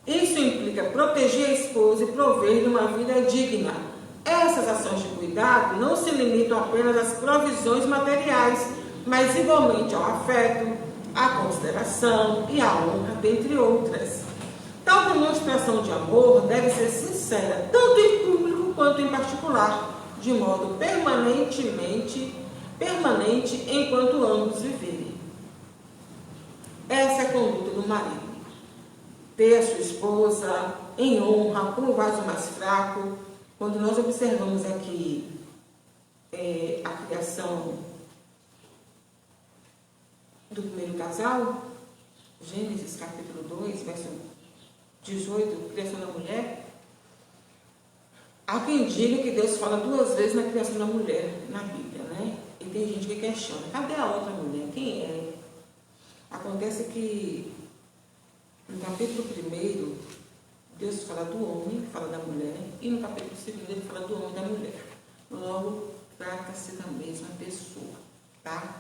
Isso implica proteger a esposa e prover-lhe uma vida digna. Essas ações de cuidado não se limitam apenas às provisões materiais, mas igualmente ao afeto, à consideração e à honra, dentre outras. Tal demonstração de amor deve ser sincera, tanto em público quanto em particular, de modo permanente enquanto ambos viverem. Essa é a conduta do marido. Ter a sua esposa em honra, como o vaso mais fraco. Quando nós observamos aqui a criação do primeiro casal, Gênesis capítulo 2, verso 18, criação da mulher, há quem diga que Deus fala 2 vezes na criação da mulher, na Bíblia, né? E tem gente que questiona, cadê a outra mulher? Quem é? Acontece que no capítulo 1, Deus fala do homem, fala da mulher, e no capítulo 2 ele fala do homem e da mulher. Logo, trata-se da mesma pessoa, tá?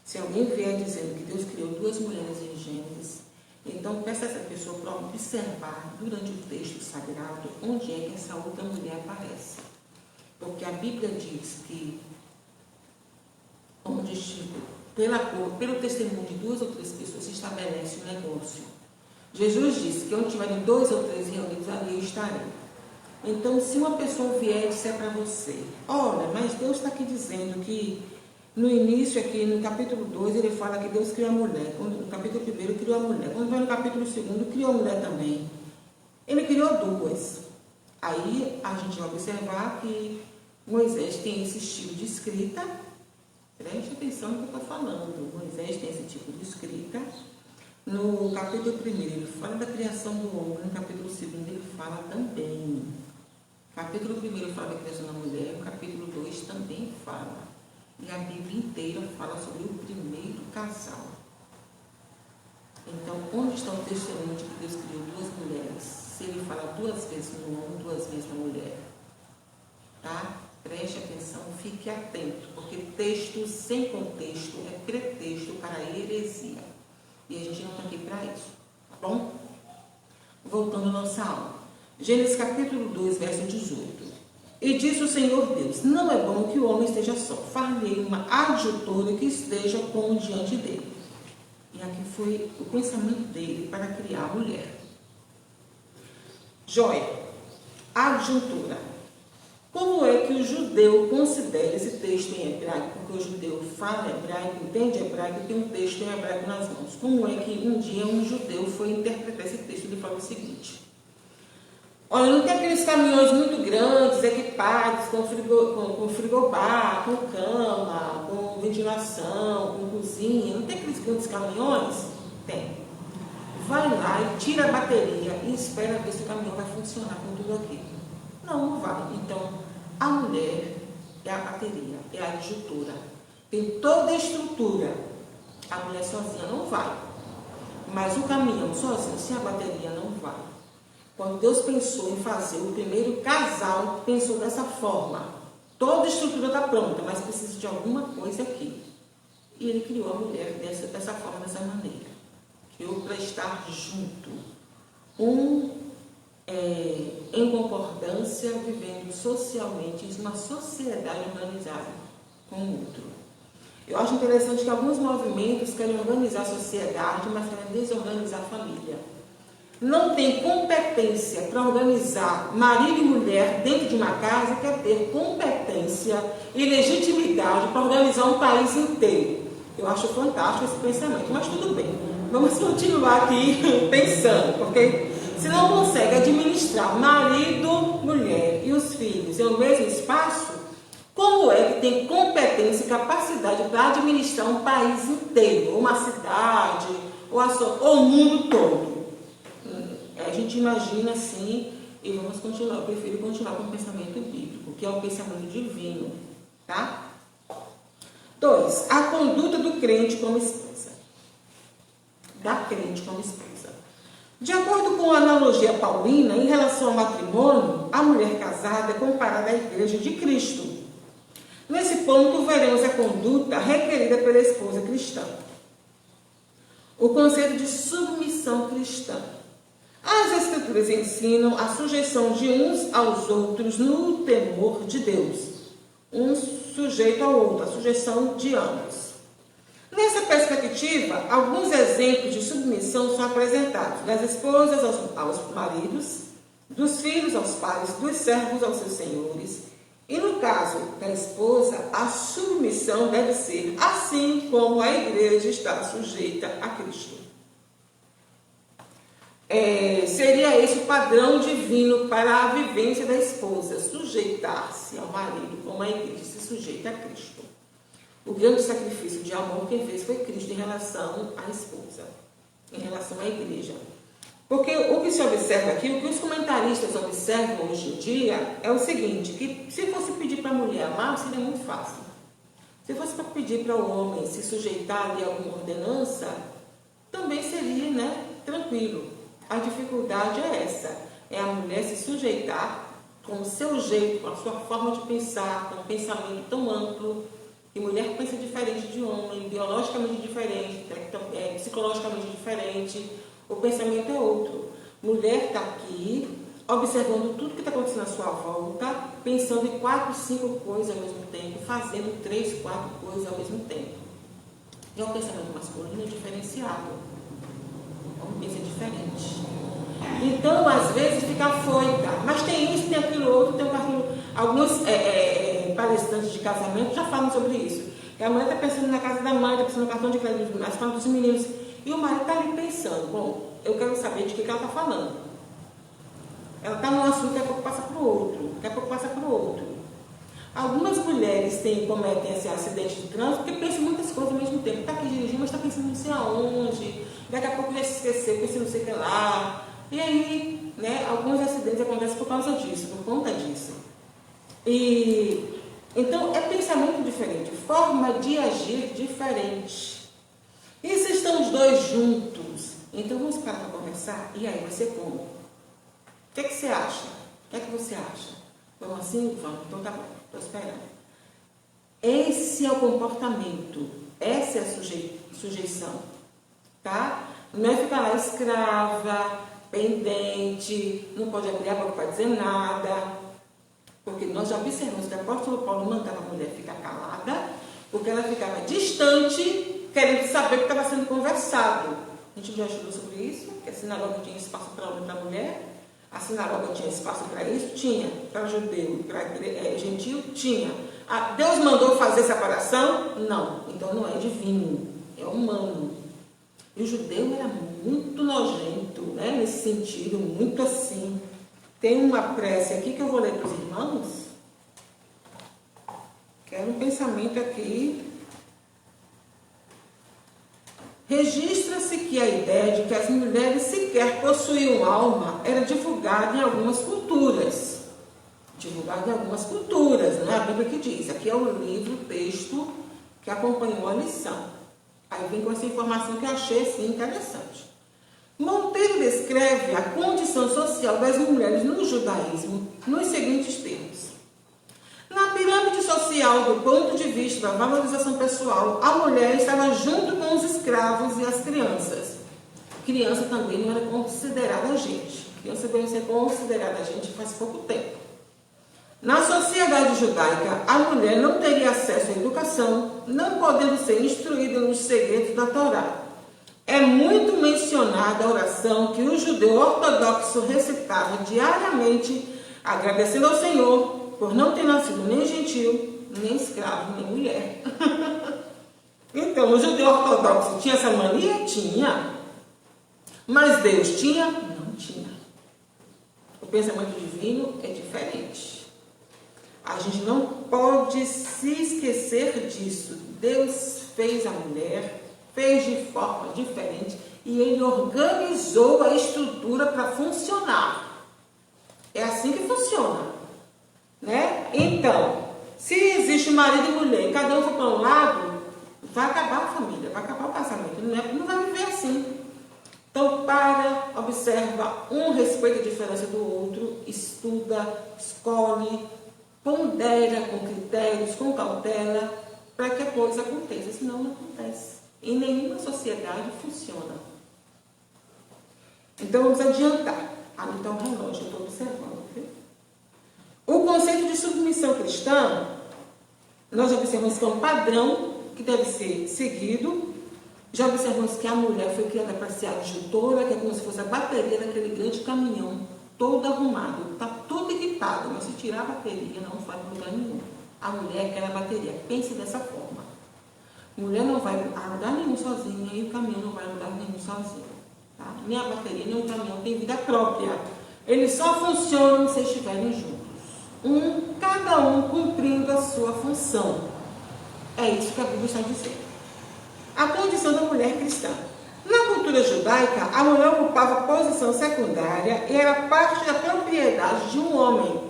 Se alguém vier dizendo que Deus criou 2 mulheres em Gênesis, então peça a essa pessoa para observar durante o texto sagrado onde é que essa outra mulher aparece. Porque a Bíblia diz que pelo testemunho de 2 ou 3 pessoas se estabelece o negócio. Jesus disse que onde tiverem 2 ou 3 reunidos, ali eu estarei. Então, se uma pessoa vier e disser para você, olha, mas Deus está aqui dizendo que no início aqui, no capítulo 2, ele fala que Deus criou a mulher. No capítulo 1 criou a mulher. Quando vai no capítulo 2, criou a mulher também. Ele criou 2. Aí a gente vai observar que Moisés tem esse estilo de escrita. Preste atenção no que eu estou falando. Moisés tem esse tipo de escrita. No capítulo 1 ele fala da criação do homem. No capítulo 2 ele fala também. No capítulo 1 fala da criação da mulher. No capítulo 2 também fala. E a Bíblia inteira fala sobre o primeiro casal. Então, onde está o testemunho de que Deus criou 2 mulheres? Se ele fala 2 vezes no homem, 2 vezes na mulher. Tá? Preste atenção, fique atento, porque texto sem contexto é pretexto para a heresia. E a gente não está aqui para isso, tá bom? Voltando à nossa aula. Gênesis capítulo 2, verso 18. E disse o Senhor Deus: não é bom que o homem esteja só. Far-lhe uma adjutora que esteja como diante dele. E aqui foi o pensamento dele para criar a mulher. Joia, adjuntura. Como é que o judeu considera esse texto em hebraico? Porque o judeu fala hebraico, entende hebraico e tem um texto em hebraico nas mãos. Como é que um dia um judeu foi interpretar esse texto de forma seguinte? Olha, não tem aqueles caminhões muito grandes, equipados, com frigobar, com cama, com ventilação, com cozinha. Não tem aqueles grandes caminhões? Tem. Vai lá e tira a bateria e espera ver se o caminhão vai funcionar com tudo aquilo. Não vai. Então, a mulher é a bateria, é a adjutora. Tem toda a estrutura. A mulher sozinha não vai. Mas o caminhão sozinho, sem a bateria, não vai. Quando Deus pensou em fazer o primeiro casal, pensou dessa forma. Toda a estrutura está pronta, mas precisa de alguma coisa aqui. E ele criou a mulher dessa forma, dessa maneira. Criou para estar junto. Em concordância, vivendo socialmente em uma sociedade organizada com o outro. Eu acho interessante que alguns movimentos querem organizar a sociedade, mas querem desorganizar a família. Não tem competência para organizar marido e mulher dentro de uma casa, quer ter competência e legitimidade para organizar um país inteiro. Eu acho fantástico esse pensamento, mas tudo bem. Vamos continuar aqui pensando, porque se não consegue administrar marido, mulher e os filhos em um mesmo espaço, como é que tem competência e capacidade para administrar um país inteiro, ou uma cidade, ou o mundo todo? A gente imagina assim, e vamos continuar. Eu prefiro continuar com o pensamento bíblico, que é o pensamento divino, tá? 2. A conduta do crente como esposa. Da crente como esposa. De acordo com a analogia paulina, em relação ao matrimônio, a mulher casada é comparada à igreja de Cristo. Nesse ponto, veremos a conduta requerida pela esposa cristã. O conceito de submissão cristã. As Escrituras ensinam a sujeição de uns aos outros no temor de Deus. Um sujeito ao outro, a sujeição de ambos. Nessa perspectiva, alguns exemplos de submissão são apresentados: das esposas aos maridos, dos filhos aos pais, dos servos aos seus senhores. E no caso da esposa, a submissão deve ser assim como a igreja está sujeita a Cristo. Seria esse o padrão divino para a vivência da esposa, sujeitar-se ao marido como a igreja se sujeita a Cristo. O grande sacrifício de amor quem fez foi Cristo em relação à esposa, em relação à igreja. Porque o que se observa aqui, o que os comentaristas observam hoje em dia é o seguinte, que se fosse pedir para a mulher amar, seria muito fácil. Se fosse para pedir para o homem se sujeitar ali a alguma ordenança, também seria, tranquilo. A dificuldade é essa, é a mulher se sujeitar com o seu jeito, com a sua forma de pensar, com um pensamento tão amplo, que mulher pensa diferente de homem, biologicamente diferente, psicologicamente diferente, o pensamento é outro. Mulher está aqui, observando tudo que está acontecendo à sua volta, pensando em 4, 5 coisas ao mesmo tempo, fazendo 3, 4 coisas ao mesmo tempo. E o pensamento masculino é diferenciado. Pensa diferente. Então, às vezes, fica afoita. Mas tem isso, tem aquilo outro, tem aquilo. Alguns palestrantes de casamento já falam sobre isso. Que a mulher está pensando na casa da mãe, está pensando no cartão de crédito, nas contas dos meninos. E o marido está ali pensando, bom, eu quero saber de que ela está falando. Ela está num assunto, daqui a pouco passa para o outro. Daqui a pouco passa para o outro. Algumas mulheres cometem esse acidente de trânsito porque pensam muitas coisas ao mesmo tempo. Está aqui dirigindo, mas está pensando não sei aonde. Daqui a pouco já se esqueceu, pensando não sei o que lá. E aí, alguns acidentes acontecem por causa disso, por conta disso. Então, é pensamento diferente, forma de agir diferente. E se estão os dois juntos, então vamos parar para conversar? E aí, vai ser como? O que você acha? O que é que você acha? Vamos assim? Vamos. Então tá bom, estou esperando. Esse é o comportamento, essa é a sujeição, tá? Não é ficar lá escrava, pendente, não pode abrir a boca para dizer nada. Porque nós já observamos que o apóstolo Paulo mandava a mulher ficar calada, porque ela ficava distante, querendo saber o que estava sendo conversado. A gente já estudou sobre isso, que a sinagoga tinha espaço para homem e para mulher. A sinagoga tinha espaço para isso? Tinha. Para judeu, para gentil? Tinha. Deus mandou fazer separação? Não. Então não é divino, é humano. E o judeu era muito nojento, né? Nesse sentido, muito assim. Tem uma prece aqui que eu vou ler para os irmãos. Quero um pensamento aqui. Registra-se que a ideia de que as mulheres sequer possuíam alma era divulgada em algumas culturas. Divulgada em algumas culturas, não é a Bíblia que diz. Aqui é o livro, o texto que acompanhou a lição. Aí vem com essa informação que eu achei assim, interessante. Monteiro descreve a condição social das mulheres no judaísmo nos seguintes termos. Na pirâmide social, do ponto de vista da valorização pessoal, a mulher estava junto com os escravos e as crianças. Criança também não era considerada gente. Criança veio ser considerada gente faz pouco tempo. Na sociedade judaica, a mulher não teria acesso à educação, não podendo ser instruída nos segredos da Torá. É muito mencionada a oração que o judeu ortodoxo recitava diariamente, agradecendo ao Senhor por não ter nascido nem gentil, nem escravo, nem mulher. Então, o judeu ortodoxo tinha essa mania? Tinha. Mas Deus tinha? Não tinha. O pensamento divino é diferente. A gente não pode se esquecer disso. Deus fez a mulher, fez de forma diferente e Ele organizou a estrutura para funcionar. É assim que funciona. Né? Então, se existe marido e mulher e cada um for para um lado, vai acabar a família, vai acabar o casamento, não vai viver assim. Então, observa, um respeita a diferença do outro, estuda, escolhe, pondera com critérios, com cautela, para que a coisa aconteça, senão não acontece. Em nenhuma sociedade funciona. Então, vamos adiantar. Então, o relógio, eu estou observando, viu? O conceito de submissão cristã, nós observamos que é um padrão que deve ser seguido. Já observamos que a mulher foi criada para ser adjutora, que é como se fosse a bateria daquele grande caminhão, todo arrumado, está tudo equipado, mas se tirar a bateria não vai para lugar nenhum. A mulher quer a bateria, pense dessa forma. Mulher não vai a lugar nenhum sozinha e o caminhão não vai a lugar nenhum sozinho. Tá? Nem a bateria, nem o caminhão tem vida própria. Eles só funcionam se estiverem juntos. Cada um cumprindo a sua função. É isso que a Bíblia está dizendo. A condição da mulher cristã. Na cultura judaica, a mulher ocupava posição secundária e era parte da propriedade de um homem.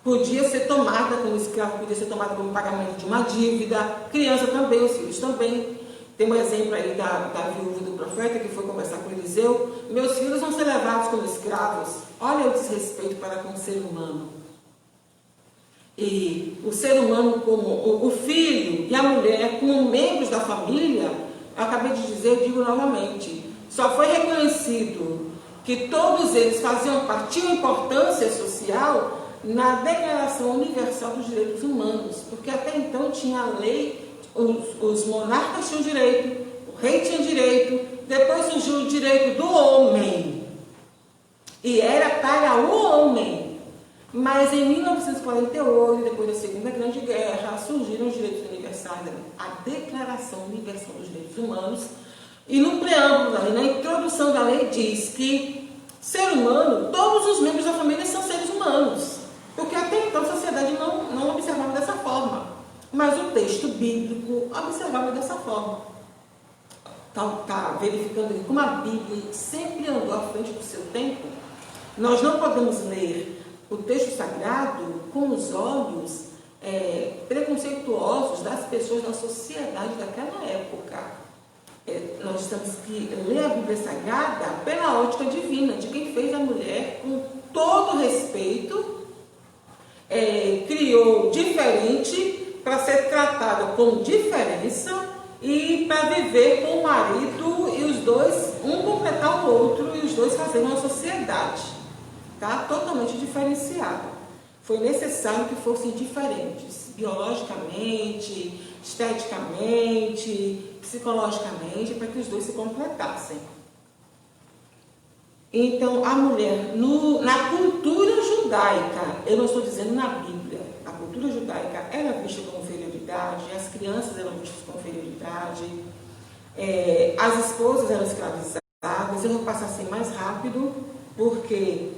Podia ser tomada como escravo, podia ser tomada como pagamento de uma dívida, criança também, os filhos também. Tem um exemplo aí da viúva do profeta que foi conversar com Eliseu. Meus filhos vão ser levados como escravos. Olha o desrespeito para com o ser humano. E o ser humano como o filho e a mulher como membros da família, eu acabei de dizer, eu digo novamente, só foi reconhecido que todos eles tinham importância social na Declaração Universal dos Direitos Humanos, porque até então tinha a lei, os monarcas tinham direito, o rei tinha direito, depois surgiu o direito do homem, e era para o homem. Mas em 1948, depois da Segunda Grande Guerra, surgiram os direitos universais, a Declaração Universal dos Direitos Humanos, e no preâmbulo da lei, na introdução da lei, diz que ser humano, todos os membros da família são seres humanos, porque até então a sociedade não observava dessa forma, mas o texto bíblico observava dessa forma. Está verificando como a Bíblia sempre andou à frente do seu tempo. Nós não podemos ler o texto sagrado com os olhos preconceituosos das pessoas da sociedade daquela época. Nós temos que ler a Bíblia Sagrada pela ótica divina, de quem fez a mulher com todo respeito, criou diferente para ser tratada com diferença e para viver com o marido e os dois, um completar o outro e os dois fazerem uma sociedade. Tá? Totalmente diferenciado. foi necessário que fossem diferentes, biologicamente, esteticamente, psicologicamente, para que os dois se completassem. Então, a mulher, na cultura judaica, eu não estou dizendo na Bíblia, a cultura judaica era vista como inferioridade, as crianças eram vistas como inferioridade, as esposas eram escravizadas. Eu vou passar assim mais rápido, porque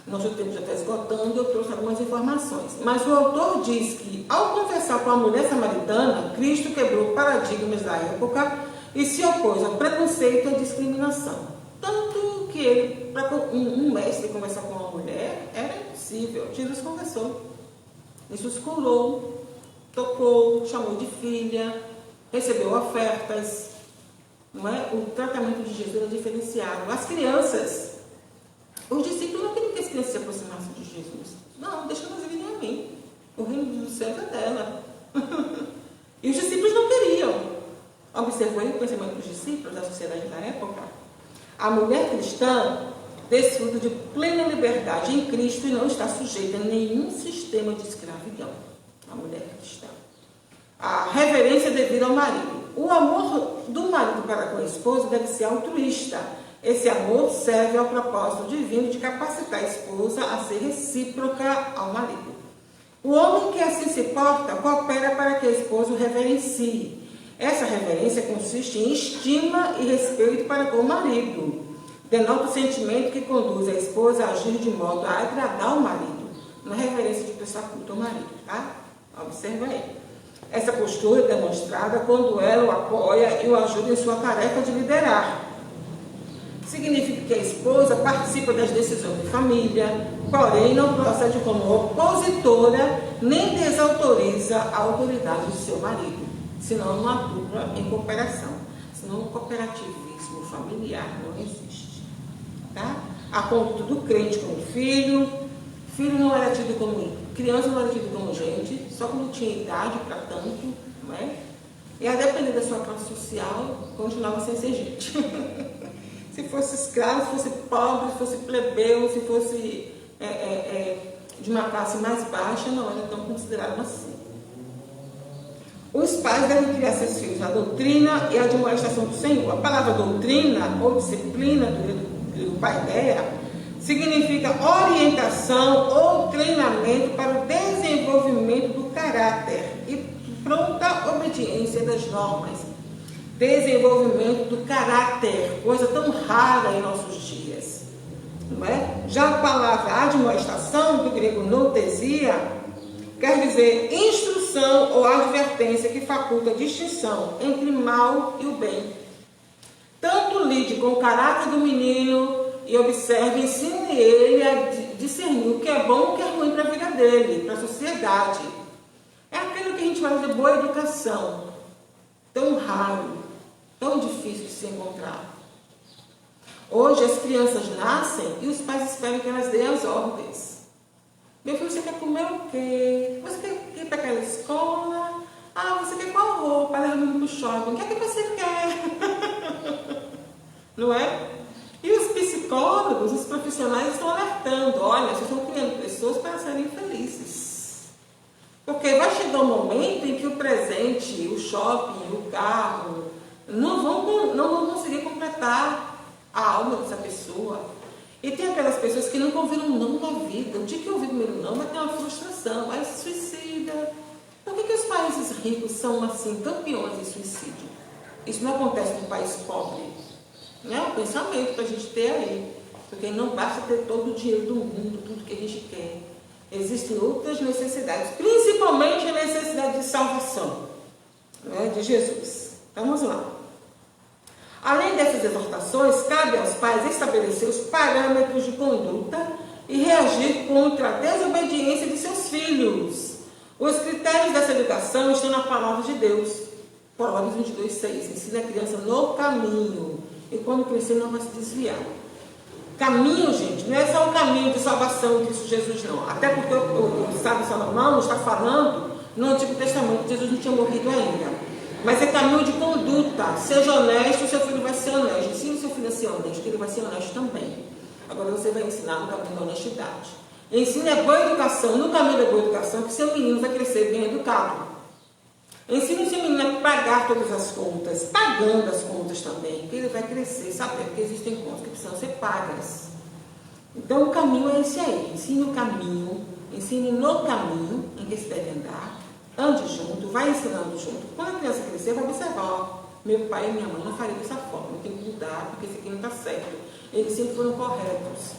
nosso tempo já está esgotando, eu trouxe algumas informações. Mas o autor diz que, ao conversar com a mulher samaritana, Cristo quebrou paradigmas da época e se opôs ao preconceito e à discriminação. Tanto que ele, para um mestre conversar com uma mulher, era impossível. Jesus conversou. Jesus curou, tocou, chamou de filha, recebeu ofertas. Não é? O tratamento de Jesus era diferenciado. As crianças, os discípulos não queriam que as crianças se aproximassem de Jesus. Não, deixa elas virem a mim. O reino dos céus é dela. E os discípulos não queriam. Observou aí o pensamento dos discípulos da sociedade da época? A mulher cristã desfruta de plena liberdade em Cristo e não está sujeita a nenhum sistema de escravidão. A mulher cristã. A reverência devida ao marido. O amor do marido para com a esposa deve ser altruísta. Esse amor serve ao propósito divino de capacitar a esposa a ser recíproca ao marido. O homem que assim se porta coopera para que a esposa o reverencie. Essa reverência consiste em estima e respeito para com o marido. Denota o sentimento que conduz a esposa a agir de modo a agradar o marido. Não é reverência de prestar culto ao marido, tá? Observa aí. Essa postura é demonstrada quando ela o apoia e o ajuda em sua tarefa de liderar. Significa que a esposa participa das decisões da família, porém não procede como opositora nem desautoriza a autoridade de seu marido, senão não atua em cooperação, senão o cooperativismo familiar não existe. Tá? A ponto do crente como filho não era tido como criança, não era tido como gente, só quando tinha idade para tanto, não é? E a depender da sua classe social, continuava sem ser gente. Se fosse escravo, se fosse pobre, se fosse plebeu, se fosse de uma classe mais baixa, não era tão considerado assim. Os pais devem criar seus filhos na doutrina e a admoestação do Senhor. A palavra doutrina ou disciplina do paideia significa orientação ou treinamento para o desenvolvimento do caráter e pronta obediência das normas. Desenvolvimento do caráter, coisa tão rara em nossos dias. Não é? Já a palavra admoestação, do grego notesia, quer dizer instrução ou advertência que faculta a distinção entre o mal e o bem. Tanto lide com o caráter do menino e observe, ensine ele a discernir o que é bom e o que é ruim para a vida dele, para a sociedade. É aquilo que a gente fala de boa educação, tão raro, tão difícil de se encontrar. Hoje as crianças nascem e os pais esperam que elas deem as ordens. Meu filho, você quer comer o quê? Você quer ir para aquela escola? Ah, você quer qual roupa? Leva o menino para o shopping. O que é que você quer? Não é? E os psicólogos, os profissionais estão alertando. Olha, vocês estão criando pessoas para serem felizes. Porque vai chegar um momento em que o presente, o shopping, o carro, não vão conseguir completar a alma dessa pessoa. E tem aquelas pessoas que nunca ouviram não na vida. O dia que ouviram o primeiro não, vai ter uma frustração, aí se suicida. Por que os países ricos são assim, campeões em suicídio? Isso não acontece no país pobre. Não é um pensamento para a gente ter aí. Porque não basta ter todo o dinheiro do mundo, tudo que a gente quer. Existem outras necessidades, principalmente a necessidade de salvação, né, de Jesus. Vamos lá. Além dessas exortações, cabe aos pais estabelecer os parâmetros de conduta e reagir contra a desobediência de seus filhos. Os critérios dessa educação estão na palavra de Deus. Provérbios 22:6. Ensina a criança no caminho e quando crescer não vai se desviar. Caminho, gente, não é só o caminho de salvação em Cristo Jesus, não. Até porque o sábio Salomão está falando no Antigo Testamento, Jesus não tinha morrido ainda. Mas é caminho de conduta. Seja honesto, seu filho vai ser honesto. Ensine seu filho a ser honesto, ele vai ser honesto também. Agora você vai ensinar no caminho da honestidade. Ensine a boa educação, no caminho da boa educação, que seu menino vai crescer bem educado. Ensine o seu menino a pagar todas as contas, pagando as contas também, que ele vai crescer sabendo que existem contas que precisam ser pagas. Então o caminho é esse aí, ensine o caminho, ensine no caminho em que se deve andar, ande junto, vai ensinando junto. Quando a criança crescer, vai observar, ó, meu pai e minha mãe não fariam dessa forma, eu tenho que mudar porque esse aqui não está certo. Eles sempre foram corretos.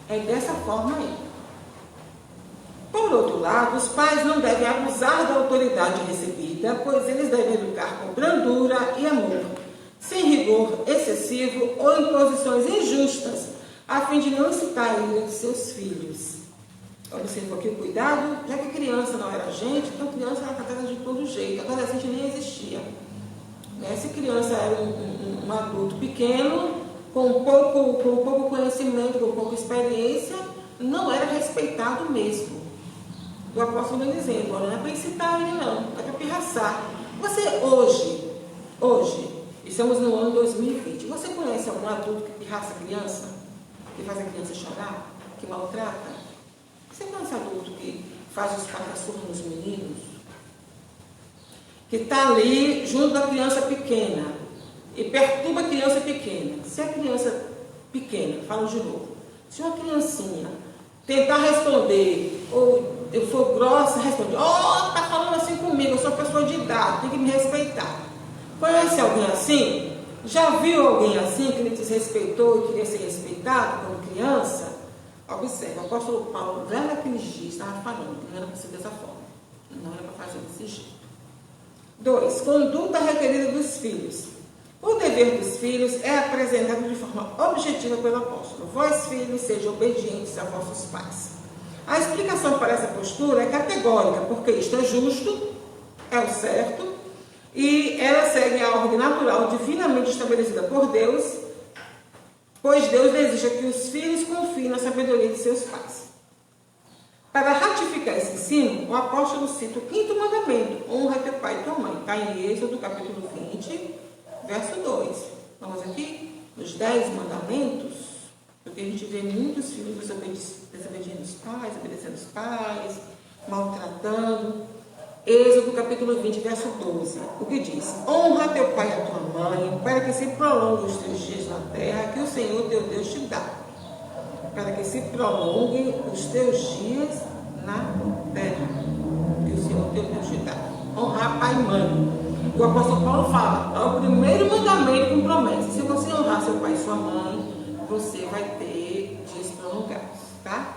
É dessa forma aí. Por outro lado, os pais não devem abusar da autoridade recebida, pois eles devem educar com brandura e amor, sem rigor excessivo ou imposições injustas, a fim de não incitar a ira de seus filhos. Observa aqui o cuidado, já que criança não era gente, então criança era tratada de todo jeito, adolescente nem existia. Se criança era um adulto pequeno, com pouco conhecimento, com pouca experiência, não era respeitado mesmo. O apóstolo vem dizendo, olha, não é para incitar ele não, é para pirraçar. Você hoje, estamos no ano 2020, você conhece algum adulto que pirraça a criança? Que faz a criança chorar? Que maltrata? Você conhece adulto que faz os pataçurros nos meninos? Que está ali junto da criança pequena e perturba a criança pequena. Se a criança pequena, falo de novo, se uma criancinha tentar responder, ou eu for grossa, responde, tá falando assim comigo, eu sou pessoa de idade, tem que me respeitar. Conhece alguém assim? Já viu alguém assim que lhe desrespeitou e queria ser respeitado como criança? Observe, o apóstolo Paulo, lá naqueles dias, estava falando que não era para ser dessa forma, não era para fazer desse jeito. 2. Conduta requerida dos filhos. O dever dos filhos é apresentado de forma objetiva pelo apóstolo. Vós, filhos, sejam obedientes a vossos pais. A explicação para essa postura é categórica, porque isto é justo, é o certo, e ela segue a ordem natural divinamente estabelecida por Deus, pois Deus deseja que os filhos confiem na sabedoria de seus pais. Para ratificar esse ensino, o apóstolo cita o 5º mandamento, honra teu pai e tua mãe. Está em Êxodo, capítulo 20, verso 2. Vamos aqui, nos 10 mandamentos, porque a gente vê muitos filhos desobediendo os pais, obedecendo os pais, maltratando. Êxodo, capítulo 20, verso 12. O que diz? Honra teu pai e a tua mãe, para que se prolonguem os teus dias na terra, que o Senhor teu Deus te dá. Para que se prolonguem os teus dias na terra, que o Senhor teu Deus te dá. Honrar pai e mãe. O apóstolo Paulo fala, é o primeiro mandamento com promessa. Se você honrar seu pai e sua mãe, você vai ter dias prolongados, tá?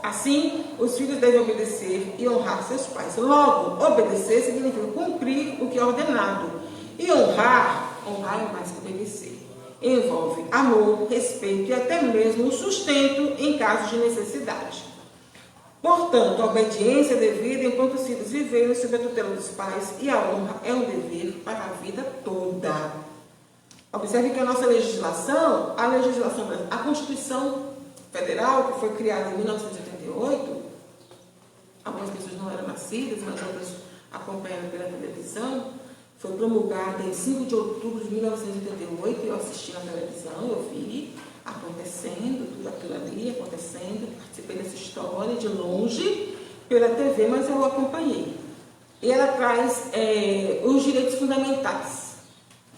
Assim, os filhos devem obedecer e honrar seus pais. Logo, obedecer significa cumprir o que é ordenado. E honrar é mais que obedecer. Envolve amor, respeito e até mesmo o sustento em casos de necessidade. Portanto, a obediência é devida enquanto os filhos viverem sob a tutela dos pais, e a honra é um dever para a vida toda. Observe que a nossa legislação, a Constituição Federal, que foi criada em 1988, algumas pessoas não eram nascidas, mas outras acompanharam pela televisão, foi promulgada em 5 de outubro de 1988, eu assisti na televisão, eu vi acontecendo, tudo aquilo ali acontecendo, participei dessa história de longe, pela TV, mas eu acompanhei. E ela traz os direitos fundamentais.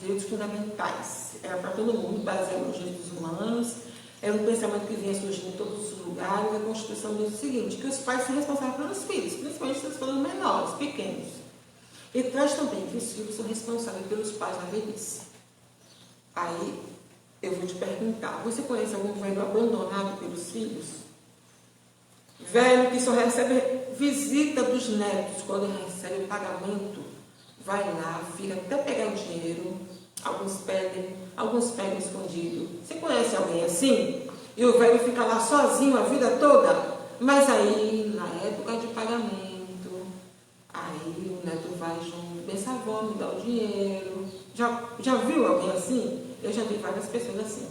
Direitos fundamentais. Era para todo mundo, baseado nos direitos humanos. Era um pensamento que vinha surgindo em todos os lugares. A Constituição diz o seguinte, que os pais são responsáveis pelos filhos, principalmente se eles forem menores, pequenos. E traz também que os filhos são responsáveis pelos pais na velhice. Aí, eu vou te perguntar, você conhece algum velho abandonado pelos filhos? Velho que só recebe visita dos netos quando recebe o pagamento, vai lá, fica até pegar o dinheiro, alguns pegam escondido. Você conhece alguém assim? E o velho fica lá sozinho a vida toda? Mas aí, na época de pagamento, aí o neto vai junto, pensa, avó, me dá o dinheiro. Já viu alguém assim? Eu já vi várias pessoas assim.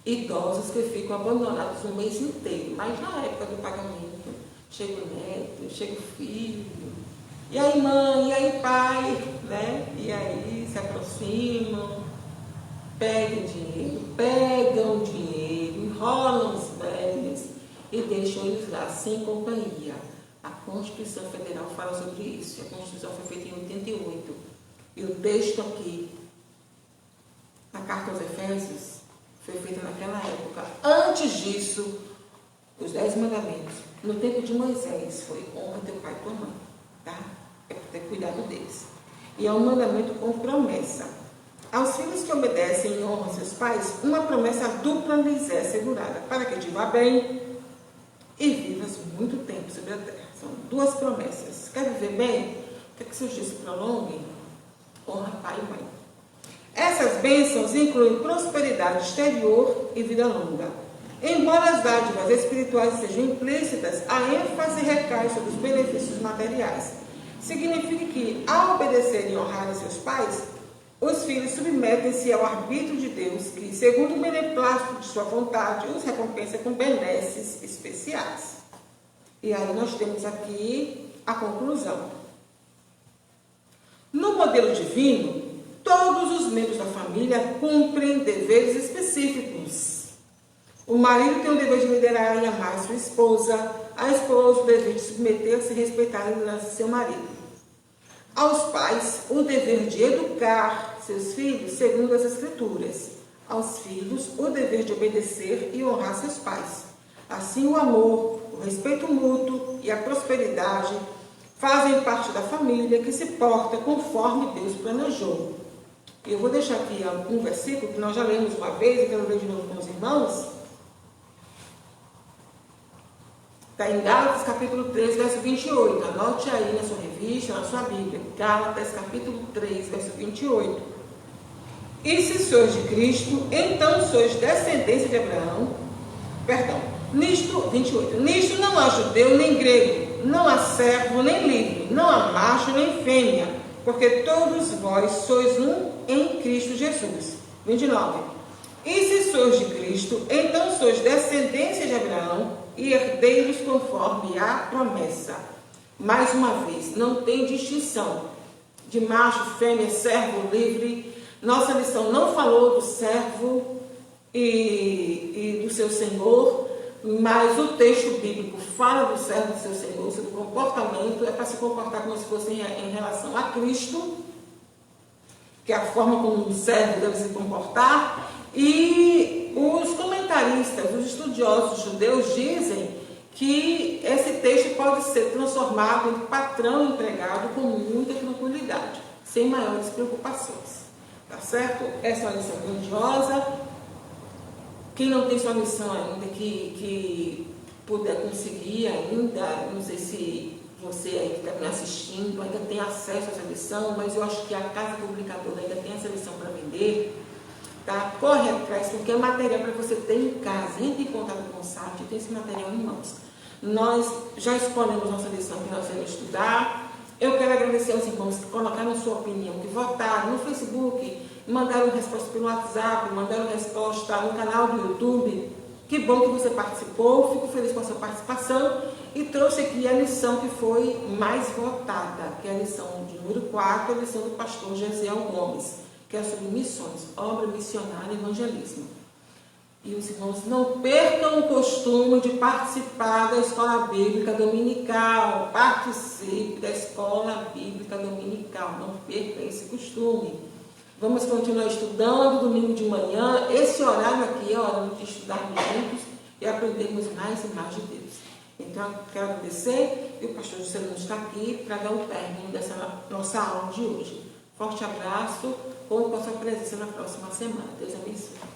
Idosos que ficam abandonados o mês inteiro, mas na época do pagamento, chega o neto, chega o filho, e aí mãe, e aí pai, né? E aí se aproximam, pegam dinheiro, enrolam os velhos e deixam eles lá sem companhia. A Constituição Federal fala sobre isso. A Constituição foi feita em 88. E o texto aqui, na Carta aos Efésios, foi feito naquela época. Antes disso, os 10 mandamentos, no tempo de Moisés, foi honra teu pai e tua mãe, tá? É para ter cuidado deles. E é um mandamento com promessa. Aos filhos que obedecem e honram seus pais, uma promessa dupla lhes é assegurada, para que te vá bem e vivas muito tempo sobre a terra. São 2 promessas. Quer viver bem? Quer que seus dias se prolonguem? Honra pai e mãe. Essas bênçãos incluem prosperidade exterior e vida longa. Embora as dádivas espirituais sejam implícitas, a ênfase recai sobre os benefícios materiais. Significa que, ao obedecer e honrar seus pais, os filhos submetem-se ao arbítrio de Deus, que, segundo o beneplácito de sua vontade, os recompensa com benesses especiais. E aí nós temos aqui a conclusão. No modelo divino, todos os membros da família cumprem deveres específicos. O marido tem o dever de liderar e amar sua esposa, a esposa o dever de submeter-se e respeitar a liderança de seu marido. Aos pais, o dever de educar seus filhos segundo as Escrituras. Aos filhos, o dever de obedecer e honrar seus pais. Assim, o amor, o respeito mútuo e a prosperidade fazem parte da família que se porta conforme Deus planejou. Eu vou deixar aqui um versículo que nós já lemos uma vez, e quero ler de novo com os irmãos. Está em Gálatas, capítulo 3, verso 28. Anote aí na sua revista, na sua Bíblia. Gálatas, capítulo 3, verso 28. E se sois de Cristo, então sois descendência de Abraão. Perdão. Nisto, 28. Nisto não há judeu nem grego, não há servo nem livre, não há macho nem fêmea, porque todos vós sois um em Cristo Jesus. 29. E se sois de Cristo, então sois descendência de Abraão e herdeiros conforme a promessa. Mais uma vez, não tem distinção de macho, fêmea, servo, livre. Nossa lição não falou do servo e do seu senhor, mas o texto bíblico fala do servo e do seu senhor, sobre o comportamento, é para se comportar como se fosse em relação a Cristo, que é a forma como um servo deve se comportar. E os comentaristas, os estudiosos judeus dizem que esse texto pode ser transformado em patrão e empregado com muita tranquilidade, sem maiores preocupações. Tá certo? Essa é uma lição grandiosa. Quem não tem sua lição ainda, que puder conseguir ainda, não sei se você aí que está me assistindo ainda tem acesso a essa lição, mas eu acho que a Casa Publicadora ainda tem essa lição para vender. Tá? Corre atrás, porque é material para você ter em casa. Entre em contato com o site e tem esse material em mãos. Nós já escolhemos nossa lição que nós vamos estudar. Eu quero agradecer aos irmãos que colocaram a sua opinião, que votaram no Facebook, mandaram resposta pelo WhatsApp, mandaram resposta no canal do YouTube. Que bom que você participou, fico feliz com a sua participação e trouxe aqui a lição que foi mais votada, que é a lição de número 4, a lição do pastor Gesiel Gomes, que é sobre missões, obra missionária e evangelismo. E os irmãos não percam o costume de participar da escola bíblica dominical. Participe da escola bíblica dominical. Não perca esse costume. Vamos continuar estudando domingo de manhã. Esse horário aqui é a hora de estudarmos juntos e aprendermos mais e mais de Deus. Então, eu quero agradecer e o pastor Juscelino está aqui para dar o término dessa nossa aula de hoje. Forte abraço, conto com a sua presença na próxima semana. Deus abençoe.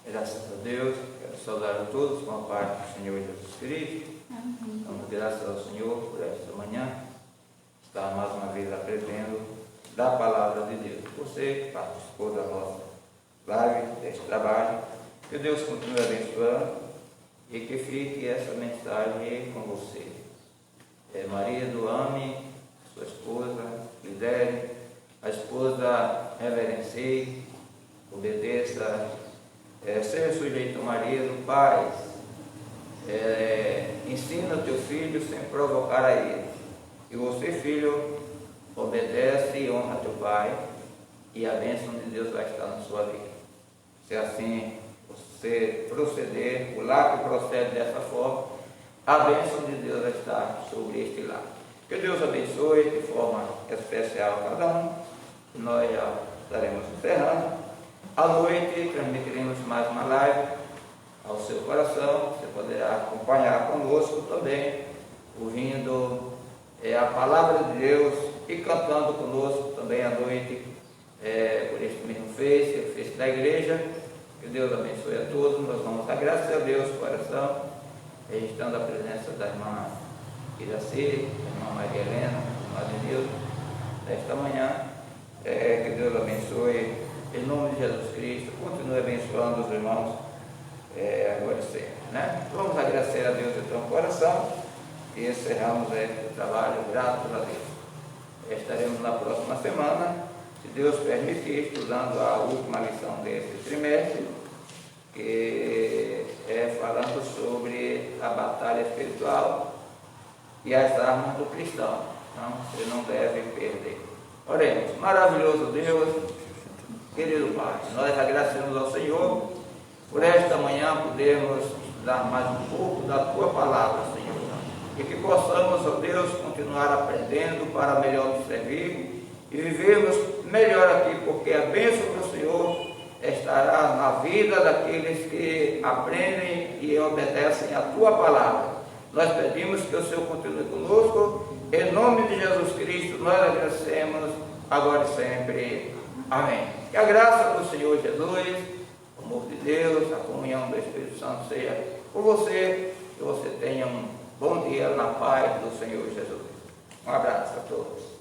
Graças a Deus, quero saudar a todos com a paz do Senhor Jesus Cristo. Damos graças ao Senhor por esta manhã, estar mais uma vez aprendendo da palavra de Deus. Você que participou da nossa live, deste trabalho, que Deus continue abençoando e que fique essa mensagem com você. Marido, ame sua esposa, lidere, a esposa reverencie, obedeça, seja sujeito ao marido, pais, ensina o teu filho sem provocar a ele. E você, filho, obedece e honra teu pai, e a bênção de Deus vai estar na sua vida. Se assim você proceder, o lar que procede dessa forma, a bênção de Deus vai estar sobre este lar. Que Deus abençoe de forma especial cada um. Nós já estaremos encerrando. À noite transmitiremos mais uma live ao seu coração. Você poderá acompanhar conosco também, ouvindo a palavra de Deus e cantando conosco também à noite, por este mesmo Face da igreja. Que Deus abençoe a todos. Nós vamos dar graças a Deus, coração, registrando a presença da irmã Iraci, da irmã Maria Helena, da irmã Denilson, nesta manhã. Que Deus abençoe, em nome de Jesus Cristo. Continue abençoando os irmãos agora e sempre, né? Vamos agradecer a Deus de todo o coração e encerramos este trabalho, graças a Deus. Estaremos na próxima semana, se Deus permitir, estudando a última lição desse trimestre, que é falando sobre a batalha espiritual e as armas do cristão. Então, você não deve perder. Oremos. Maravilhoso Deus, querido Pai, nós agradecemos ao Senhor por esta manhã podermos estudar mais um pouco da Tua palavra, Senhor, e que possamos, ó Deus, continuar aprendendo para melhor nos servir e vivermos melhor aqui, porque a bênção do Senhor estará na vida daqueles que aprendem e obedecem a Tua palavra. Nós pedimos que o Senhor continue conosco, em nome de Jesus Cristo. Nós agradecemos agora e sempre. Amém. Que a graça do Senhor Jesus, o amor de Deus, a comunhão do Espírito Santo seja por você, que você tenha um bom dia na paz do Senhor Jesus. Um abraço a todos.